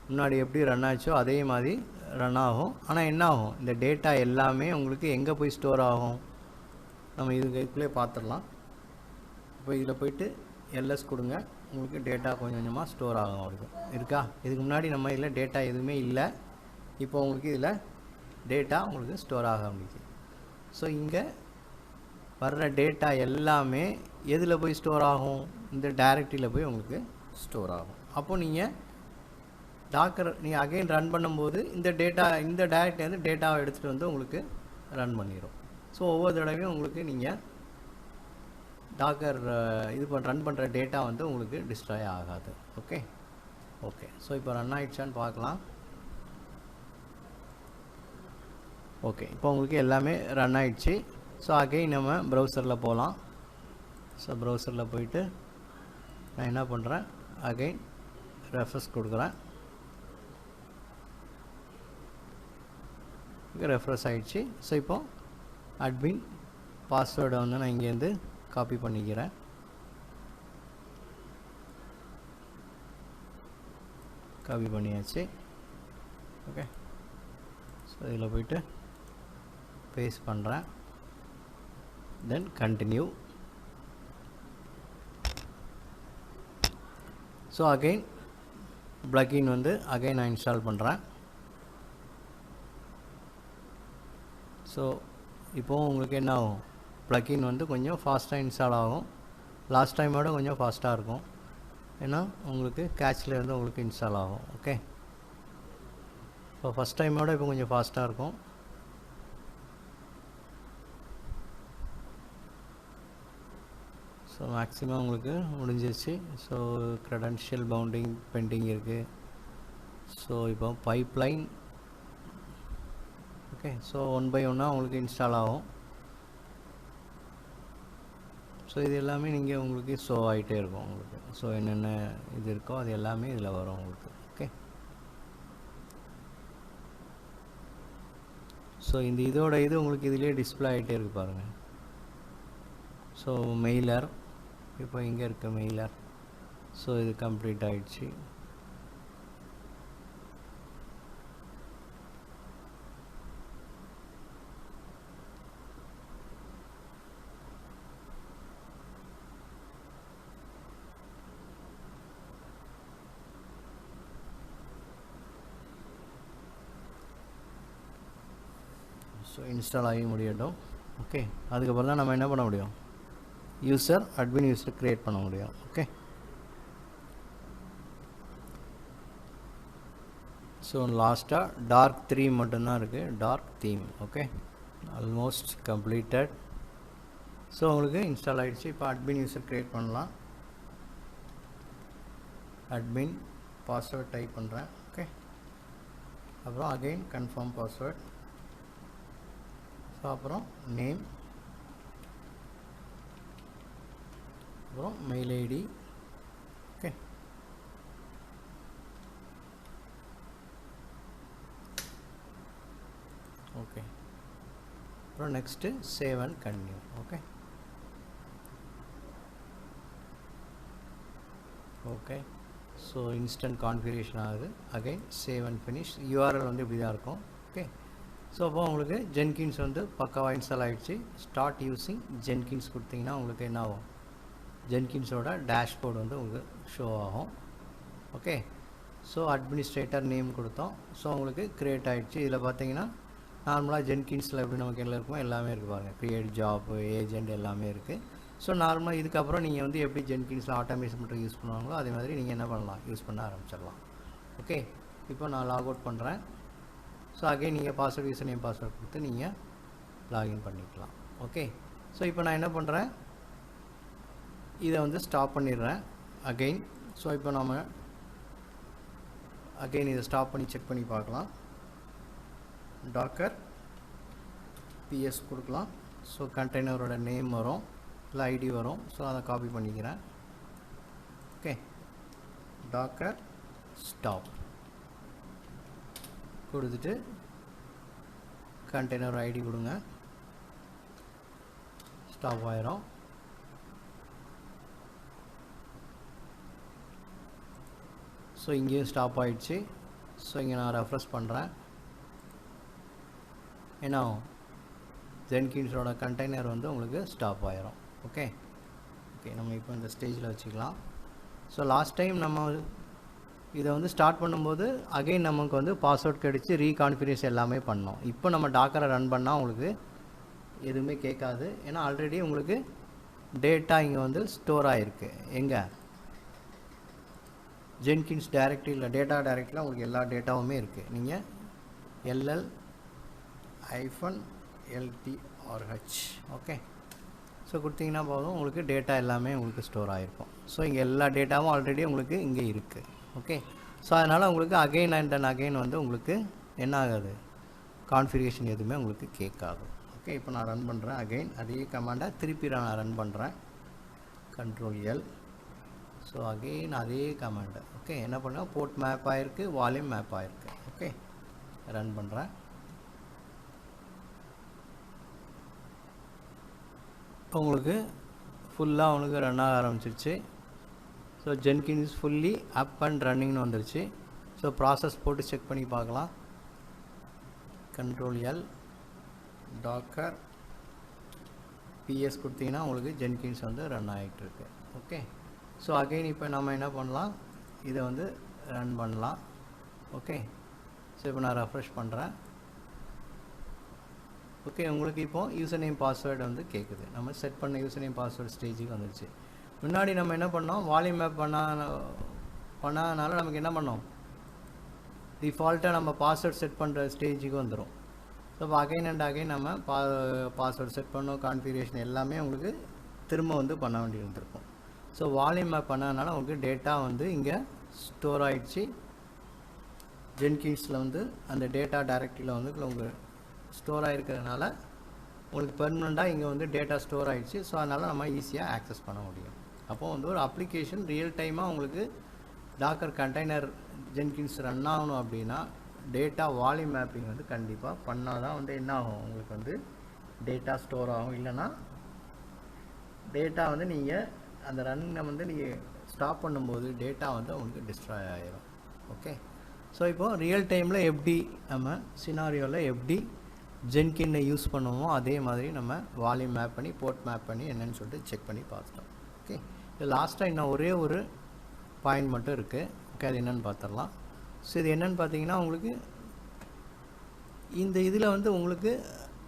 முன்னாடி எப்படி ரன் ஆச்சோ அதே மாதிரி ரன் ஆகும். ஆனால் என்ன ஆகும், இந்த டேட்டா எல்லாமே உங்களுக்கு எங்கே போய் ஸ்டோர் ஆகும், நம்ம இதுக்குள்ளே பார்த்துடலாம். இப்போ இதில் போய்ட்டு எல்எஸ் கொடுங்க, உங்களுக்கு டேட்டா கொஞ்சம் கொஞ்சமாக ஸ்டோர் ஆகும். அவருக்கு இருக்கா, இதுக்கு முன்னாடி நம்ம இதில் டேட்டா எதுவுமே இல்லை, இப்போ உங்களுக்கு இதில் டேட்டா உங்களுக்கு ஸ்டோர் ஆக ஆரம்பிக்குது. ஸோ இங்கே வர்ற டேட்டா எல்லாமே எதில் போய் ஸ்டோர் ஆகும், இந்த டைரக்டரியில் போய் உங்களுக்கு ஸ்டோர் ஆகும். அப்போது நீங்கள் நீங்கள் அகைன் ரன் பண்ணும்போது இந்த டைரக்டரி டேட்டாவை எடுத்துகிட்டு வந்து உங்களுக்கு ரன் பண்ணிடும். ஸோ ஒவ்வொரு தடவையும் உங்களுக்கு நீங்கள் ரன் பண்ணுற டேட்டா வந்து உங்களுக்கு டிஸ்ட்ராய் ஆகாது. ஓகே, ஸோ இப்போ ரன் ஆகிடுச்சான்னு பார்க்கலாம். ஓகே, இப்போ உங்களுக்கு எல்லாமே ரன் ஆகிடுச்சு. ஸோ அகைன் நம்ம ப்ரௌசரில் போகலாம். ஸோ ப்ரௌசரில் போயிட்டு நான் என்ன பண்ணுறேன், அகைன் ரெஃப்ரெஷ் கொடுக்குறேன். ரெஃப்ரெஷ் ஆகிடுச்சு. ஸோ இப்போ அட்மின் பாஸ்வேர்டை வந்து நான் இங்கேருந்து காப்பி பண்ணிக்கிறேன். காப்பி பண்ணியாச்சு. ஓகே, ஸோ இதில் போய்ட்டு பேஸ்ட் பண்ணுறேன். தென் கண்டினியூ. ஸோ அகைன் பிளக்கின் வந்து அகைன் நான் இன்ஸ்டால் பண்ணுறேன். ஸோ இப்போது உங்களுக்கு என்ன ஆகும், ப்ளக்கின் வந்து கொஞ்சம் ஃபாஸ்ட்டாக இன்ஸ்டால் ஆகும். லாஸ்ட் டைமோட கொஞ்சம் ஃபாஸ்ட்டாக இருக்கும், ஏன்னா உங்களுக்கு கேட்சில் இருந்து உங்களுக்கு இன்ஸ்டால் ஆகும். ஓகே, ஸோ ஃபஸ்ட் டைமோட இப்போ கொஞ்சம் ஃபாஸ்ட்டாக இருக்கும். ஸோ மேக்ஸிமம் உங்களுக்கு முடிஞ்சிருச்சு. ஸோ க்ரெடென்ஷியல் பவுண்டிங் பெண்டிங் இருக்குது. ஸோ இப்போ பைப்லைன். ஓகே, ஸோ 1 by 1 உங்களுக்கு இன்ஸ்டால் ஆகும். ஸோ இது எல்லாமே நீங்கள் உங்களுக்கு ஷோ ஆகிட்டே இருக்கும் உங்களுக்கு. ஸோ என்னென்ன இது இருக்கோ அது எல்லாமே இதில் வரும் உங்களுக்கு. ஓகே, ஸோ இதோட இது உங்களுக்கு இதிலே டிஸ்பிளே ஆகிட்டே இருக்குது பாருங்கள். ஸோ மெயிலர் இப்போ இங்கே இருக்க மெயிலர். ஸோ இது கம்ப்ளீட் ஆகிடுச்சு. ஸோ இன்ஸ்டால் ஆகி முடியட்டும். ஓகே, அதுக்கப்புறம் தான் நம்ம என்ன பண்ண முடியும், அட்மின் யூசர் க்ரியேட் பண்ண முடியும். ஓகே, ஸோ லாஸ்ட்டாக டார்க் 3 மட்டும்தான் இருக்குது, dark theme. Okay, almost completed. So உங்களுக்கு இன்ஸ்டால் ஆகிடுச்சு. இப்போ அட்மின் யூசர் க்ரியேட் பண்ணலாம். அட்மின் பாஸ்வேர்ட் டைப் பண்ணுறேன். ஓகே, அப்புறம் அகெயின் கன்ஃபார்ம் பாஸ்வேர்ட். ஸோ அப்புறம் நேம், அப்புறம் மெயில் ஐடி. ஓகே, அப்புறம் next save and continue. Okay, so instant configuration ஆகுது. Again save and finish. URL வந்து இப்படி தான் இருக்கும். ஓகே. ஸோ அப்போ உங்களுக்கு ஜென்கின்ஸ் வந்து பக்காவாக இன்ஸ்டால் ஆகிடுச்சு. ஸ்டார்ட் யூஸிங் ஜென்கின்ஸ் கொடுத்தீங்கன்னா உங்களுக்கு என்ன ஆகும், ஜென்கின்ஸோட டேஷ்போர்டு வந்து உங்களுக்கு ஷோ ஆகும். ஓகே. ஸோ அட்மினிஸ்ட்ரேட்டர் நேம் கொடுத்தோம். ஸோ உங்களுக்கு க்ரியேட் ஆகிடுச்சு. இதில் பார்த்தீங்கன்னா நார்மலாக ஜென்கின்ஸில் எப்படி நமக்கு எல்லாம் இருக்குமோ எல்லாமே இருக்குது பாருங்கள். க்ரியேட் ஜாப், ஏஜென்ட் எல்லாமே இருக்குது. ஸோ நார்மலாக இதுக்கப்புறம் நீங்கள் வந்து எப்படி ஜென்கின்ஸில் ஆட்டோமேஷன் மட்டும் யூஸ் பண்ணுவாங்களோ அதே மாதிரி நீங்கள் என்ன பண்ணலாம், யூஸ் பண்ண ஆரம்பிச்சிடலாம். ஓகே. இப்போ நான் லாக் அவுட் பண்ணுறேன். ஸோ அகைன் நீங்கள் பாஸ்வேர்டு, யூசர் நேம், பாஸ்வேர்டு கொடுத்து நீங்கள் லாகின் பண்ணிக்கலாம். ஓகே. ஸோ இப்போ நான் என்ன பண்ணுறேன், இதை வந்து ஸ்டாப் பண்ணிடுறேன் அகெயின். ஸோ இப்போ நம்ம அகெயின் இதை ஸ்டாப் பண்ணி செக் பண்ணி பார்க்கலாம். டாக்கர் பிஎஸ் கொடுக்கலாம். ஸோ கண்டெய்னரோட நேம் வரும், இல்லை ஐடி வரும். ஸோ அதை காப்பி பண்ணிக்கிறேன். ஓகே. டாக்கர் ஸ்டாப் கொடுத்துட்டு கண்டெய்னர் ஐடி கொடுங்க. ஸ்டாப் ஆயிரும். ஸோ இங்கேயும் ஸ்டாப் ஆகிடுச்சு. ஸோ இங்கே நான் ரெஃப்ரெஷ் பண்ணுறேன். என்ன ஆகும், ஜென்கின்ஸோட கண்டெய்னர் வந்து உங்களுக்கு ஸ்டாப் ஆயிரும். ஓகே. ஓகே, நம்ம இப்போ இந்த ஸ்டேஜில் வச்சுக்கலாம். ஸோ லாஸ்ட் டைம் நம்ம இதை வந்து ஸ்டார்ட் பண்ணும்போது அகைன் நமக்கு வந்து பாஸ்வேர்ட் கிடச்சி ரீகான்ஃபிகரேஷன் எல்லாமே பண்ணோம். இப்போ நம்ம டாக்கரை ரன் பண்ணால் உங்களுக்கு எதுவுமே கேட்காது. ஏன்னா ஆல்ரெடி உங்களுக்கு டேட்டா இங்கே வந்து ஸ்டோர் ஆகிருக்கு. எங்கே, ஜென்கின்ஸ் டைரக்டரியில், டேட்டா டைரக்டரியில் உங்களுக்கு எல்லா டேட்டாவுமே இருக்குது. நீங்கள் LL-LTRH ஓகே. ஸோ கொடுத்தீங்கன்னா போதும், உங்களுக்கு டேட்டா எல்லாமே உங்களுக்கு ஸ்டோர் ஆகிருக்கும். ஸோ இங்கே எல்லா டேட்டாவும் ஆல்ரெடி உங்களுக்கு இங்கே இருக்குது. ஓகே. ஸோ அதனால் உங்களுக்கு அகெயின் அண்ட் அண்ட் அகெயின் வந்து உங்களுக்கு என்ன ஆகாது, கான்ஃபிகரேஷன் எதுவுமே உங்களுக்கு கேட்காது. ஓகே. இப்போ நான் ரன் பண்ணுறேன். அகெயின் அதே கமாண்டை திருப்பி நான் ரன் பண்ணுறேன். Ctrl+L. ஸோ அகெயின் அதே கமாண்டு. ஓகே. என்ன பண்ணால் போர்ட் மேப் ஆகிருக்கு, வால்யூம் மேப் ஆகிருக்கு. ஓகே. ரன் பண்ணுறேன். உங்களுக்கு ஃபுல்லாக உங்களுக்கு ரன் ஆக ஆரம்பிச்சிருச்சு. So Jenkins fully up and ரன்னிங்னு வந்துருச்சு. ஸோ ப்ராசஸ் போட்டு செக் பண்ணி பார்க்கலாம். Ctrl+L டாக்கர் பிஎஸ் கொடுத்தீங்கன்னா உங்களுக்கு ஜென்கின்ஸ் வந்து ரன் ஆகிட்டு இருக்கு. ஓகே. ஸோ அகெயின் இப்போ நம்ம என்ன பண்ணலாம், இதை வந்து ரன் பண்ணலாம். ஓகே. ஸோ இப்போ நான் ரெஃப்ரெஷ் பண்ணுறேன். ஓகே. உங்களுக்கு இப்போது யூசர் நேம் பாஸ்வேர்டு வந்து கேட்குது. நம்ம செட் பண்ண யூசர் நேம் பாஸ்வேர்டு ஸ்டேஜுக்கு வந்துருச்சு. முன்னாடி நம்ம என்ன பண்ணோம், வால்யூம் மேப் பண்ணாதனால நமக்கு என்ன பண்ணோம், டிஃபால்ட்டாக நம்ம பாஸ்வேர்ட் செட் பண்ணுற ஸ்டேஜுக்கு வந்துடும். ஸோ இப்போ அகைன் அண்ட் அகைன் நம்ம பாஸ்வேர்டு செட் பண்ணோம், கான்ஃபிகரேஷன் எல்லாமே உங்களுக்கு திரும்ப வந்து பண்ண வேண்டி இருந்திருக்கும். ஸோ வால்யூம் மேப் பண்ணதுனால உங்களுக்கு டேட்டா வந்து இங்கே ஸ்டோர் ஆகிடுச்சு. ஜென்கின்ஸில் வந்து அந்த டேட்டா டைரக்டரியில் வந்து உங்களுக்கு ஸ்டோர் ஆகிருக்கிறதுனால உங்களுக்கு பெர்மனெண்ட்டாக இங்கே வந்து டேட்டா ஸ்டோர் ஆகிடுச்சு. ஸோ அதனால் நம்ம ஈஸியாக ஆக்சஸ் பண்ண முடியும். அப்போது வந்து ஒரு அப்ளிகேஷன் ரியல் டைமாக உங்களுக்கு டாக்கர் கண்டெய்னர் ஜென்கின்ஸ் ரன் ஆகணும் அப்படின்னா டேட்டா வால்யூம் மேப்பிங் வந்து கண்டிப்பாக பண்ணால் தான் வந்து என்ன ஆகும், உங்களுக்கு வந்து டேட்டா ஸ்டோர் ஆகும். இல்லைன்னா டேட்டா வந்து நீங்கள் அந்த ரன்னை வந்து நீங்கள் ஸ்டாப் பண்ணும்போது டேட்டா வந்து உங்களுக்கு டிஸ்ட்ராய் ஆகிடும். ஓகே. ஸோ இப்போது ரியல் டைமில் எப்படி நம்ம சினாரியோவில் எப்படி ஜென்கின்னை யூஸ் பண்ணுவோமோ அதே மாதிரி நம்ம வால்யூம் மேப் பண்ணி போர்ட் மேப் பண்ணி என்னென்னு சொல்லிட்டு செக் பண்ணி பார்த்துட்டோம். ஓகே. இது லாஸ்ட்டாக இன்னும் ஒரே ஒரு பாயிண்ட் மட்டும் இருக்குது. ஓகே. அது என்னென்னு பார்த்துடலாம். ஸோ இது என்னென்னு பார்த்தீங்கன்னா உங்களுக்கு இந்த இதில் வந்து உங்களுக்கு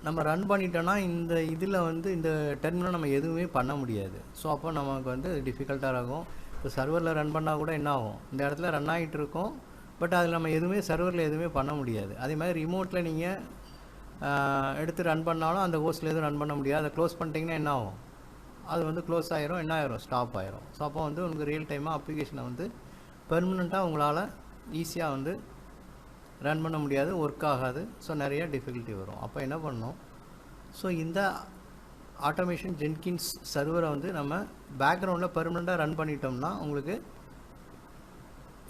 நம்ம ரன் பண்ணிட்டோன்னா இந்த இதில் வந்து இந்த டெர்மினல் நம்ம எதுவுமே பண்ண முடியாது. ஸோ அப்போ நமக்கு வந்து டிஃபிகல்ட்டாக இருக்கும். இப்போ சர்வரில் ரன் பண்ணால் கூட என்ன ஆகும், இந்த இடத்துல ரன் ஆகிட்டு இருக்கும், பட் அதில் நம்ம எதுவுமே சர்வரில் எதுவுமே பண்ண முடியாது. அதே மாதிரி ரிமோட்டில் நீங்கள் எடுத்து ரன் பண்ணாலும் அந்த ஹோஸ்ட்டில் எதுவும் ரன் பண்ண முடியாது. அதை க்ளோஸ் பண்ணிட்டீங்கன்னா என்ன ஆகும், அது வந்து க்ளோஸ் ஆகிரும், என்ன ஆயிரும், ஸ்டாப் ஆயிரும். ஸோ அப்போ வந்து உங்களுக்கு ரியல் டைமாக அப்ளிகேஷனை வந்து பெர்மனெண்ட்டாக உங்களால் ஈஸியாக வந்து ரன் பண்ண முடியாது, ஒர்க் ஆகாது. ஸோ நிறைய டிஃபிகல்ட்டி வரும். அப்போ என்ன பண்ணணும், ஸோ இந்த ஆட்டோமேஷன் ஜென்கின்ஸ் சர்வரை வந்து நம்ம பேக்ரவுண்டில் பெர்மனெண்ட்டாக ரன் பண்ணிட்டோம்னா உங்களுக்கு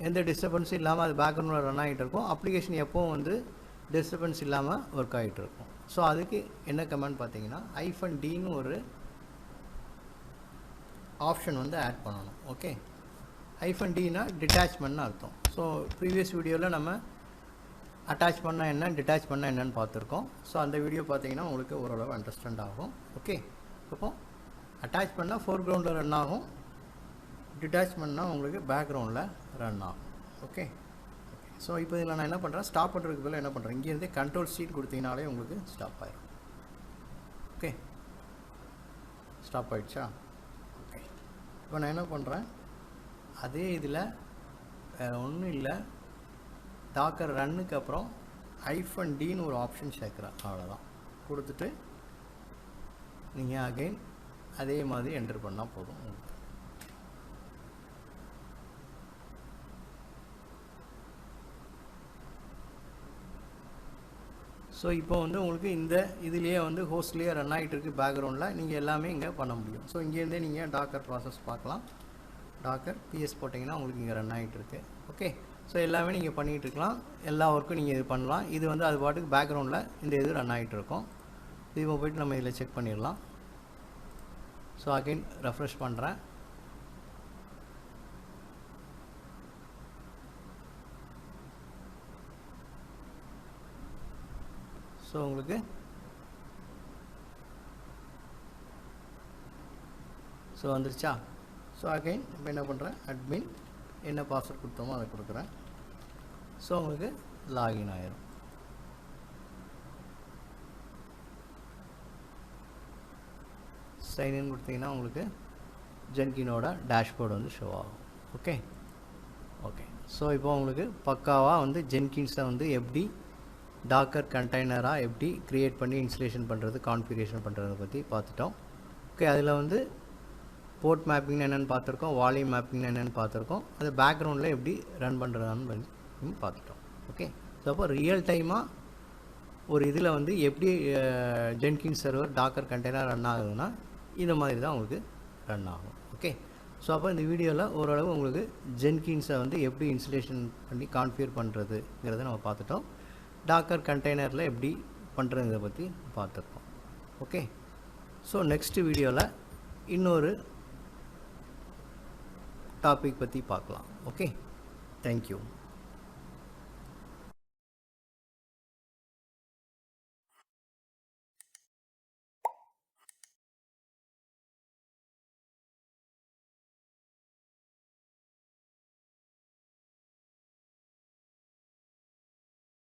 எந்த டிஸ்டர்பன்ஸும் இல்லாமல் அது பேக்ரவுண்டில் ரன் ஆகிட்டு இருக்கும். அப்ளிகேஷன் எப்போவும் வந்து டிஸ்டர்பன்ஸ் இல்லாமல் ஒர்க் ஆகிட்டு இருக்கும். ஸோ அதுக்கு என்ன கமெண்ட் பார்த்தீங்கன்னா -Dன்னு ஒரு ஆப்ஷன் வந்து ஆட் பண்ணணும். ஓகே. -Dனா டிட்டாச்மெண்ட்னு அர்த்தம். ஸோ ப்ரீவியஸ் வீடியோவில் நம்ம அட்டாச் பண்ணால் என்ன, டிட்டாச் பண்ணால் என்னன்னு பார்த்துருக்கோம். ஸோ அந்த வீடியோ பார்த்தீங்கன்னா உங்களுக்கு ஓரளவு அண்டர்ஸ்டாண்ட் ஆகும். ஓகே, இப்போ அட்டாச் பண்ணால் ஃபோர்க்ரவுண்டில் ரன் ஆகும், டிட்டாச் பண்ணால் உங்களுக்கு பேக்ரவுண்டில் ரன் ஆகும். ஓகே, ஸோ இப்போ இதில் நான் என்ன பண்ணுறேன், ஸ்டாப் பண்ணுறதுக்கு பதிலாக என்ன பண்ணுறேன், இங்கேருந்தே Ctrl+C கொடுத்தீங்கனாலே உங்களுக்கு ஸ்டாப் ஆயிடும். ஓகே, ஸ்டாப் ஆகிடுச்சா? ஓகே, இப்போ நான் என்ன பண்ணுறேன், அதே இதில் வேறு ஒன்றும் இல்லை, டாக்கர் ரன்னுக்கு அப்புறம் -Dன்னு ஒரு ஆப்ஷன் சேர்க்குறேன். அவ்வளோதான், கொடுத்துட்டு நீங்கள் அகைன் அதே மாதிரி என்டர் பண்ணால் போதும் உங்களுக்கு. ஸோ இப்போ வந்து உங்களுக்கு இந்த இதுலேயே வந்து ஹோஸ்ட்லேயே ரன் ஆகிட்டு இருக்குது பேக்ரவுண்டில், நீங்கள் எல்லாமே இங்கே பண்ண முடியும். ஸோ இங்கேருந்தே நீங்கள் டாக்கர் ப்ராசஸ் பார்க்கலாம். டாக்கர் பிஎஸ் போட்டிங்கன்னா உங்களுக்கு இங்கே ரன் ஆகிட்டு இருக்கு. ஓகே, ஸோ எல்லாமே நீங்கள் பண்ணிகிட்டு இருக்கலாம், எல்லா ஒர்க்கும் நீங்கள் இது பண்ணலாம். இது வந்து அது பாட்டுக்கு பேக்ரவுண்டில் இந்த இது ரன் ஆகிட்டு இருக்கும். இப்போ போய்ட்டு நம்ம இதில் செக் பண்ணிடலாம். ஸோ அகைன் ரெஃப்ரெஷ் பண்ணுறேன். ஸோ உங்களுக்கு ஸோ வந்துருச்சா? ஸோ அகைன் இப்போ என்ன பண்ணுறேன், அட்மின் என்ன பாஸ்வேர்ட் கொடுத்தோமோ அதை கொடுக்குறேன். ஸோ உங்களுக்கு லாகின் ஆயிரும். சைன்இன் கொடுத்தீங்கன்னா உங்களுக்கு ஜென்கினோட டேஷ்போர்டு வந்து ஷோ ஆகும். ஓகே ஓகே, ஸோ இப்போ உங்களுக்கு பக்காவாக வந்து ஜென்கின்ஸை வந்து எப்படி டாக்கர் கண்டெய்னராக எப்படி க்ரியேட் பண்ணி இன்ஸ்டலேஷன் பண்ணுறது, கான்ஃபிகரேஷன் பண்ணுறதை பற்றி பார்த்துட்டோம். ஓகே, அதில் வந்து போர்ட் மேப்பிங் என்னென்னு பார்த்துருக்கோம், வால்யூம் மேப்பிங் என்னென்னு பார்த்துருக்கோம், அது பேக்ரவுண்டில் எப்படி ரன் பண்ணுறதான்னு பார்த்துட்டோம். ஓகே, ஸோ அப்போ ரியல் டைமாக ஒரு இதில் வந்து எப்படி Jenkins server docker container run ஆகுதுன்னா இந்த மாதிரி தான் உங்களுக்கு ரன் ஆகும். ஓகே, ஸோ அப்போ இந்த வீடியோவில் ஓரளவு உங்களுக்கு ஜென்கின்ஸை வந்து எப்படி இன்ஸ்டலேஷன் பண்ணி கான்ஃபிகர் பண்ணுறதுங்கிறத நம்ம பார்த்துட்டோம். டாக்கர் கண்டெய்னரில் எப்படி பண்ணுறதை பற்றி பார்த்துருக்கோம். ஓகே, ஸோ நெக்ஸ்ட் வீடியோவில் இன்னொரு டாபிக் பற்றி பார்க்கலாம். Okay, thank you.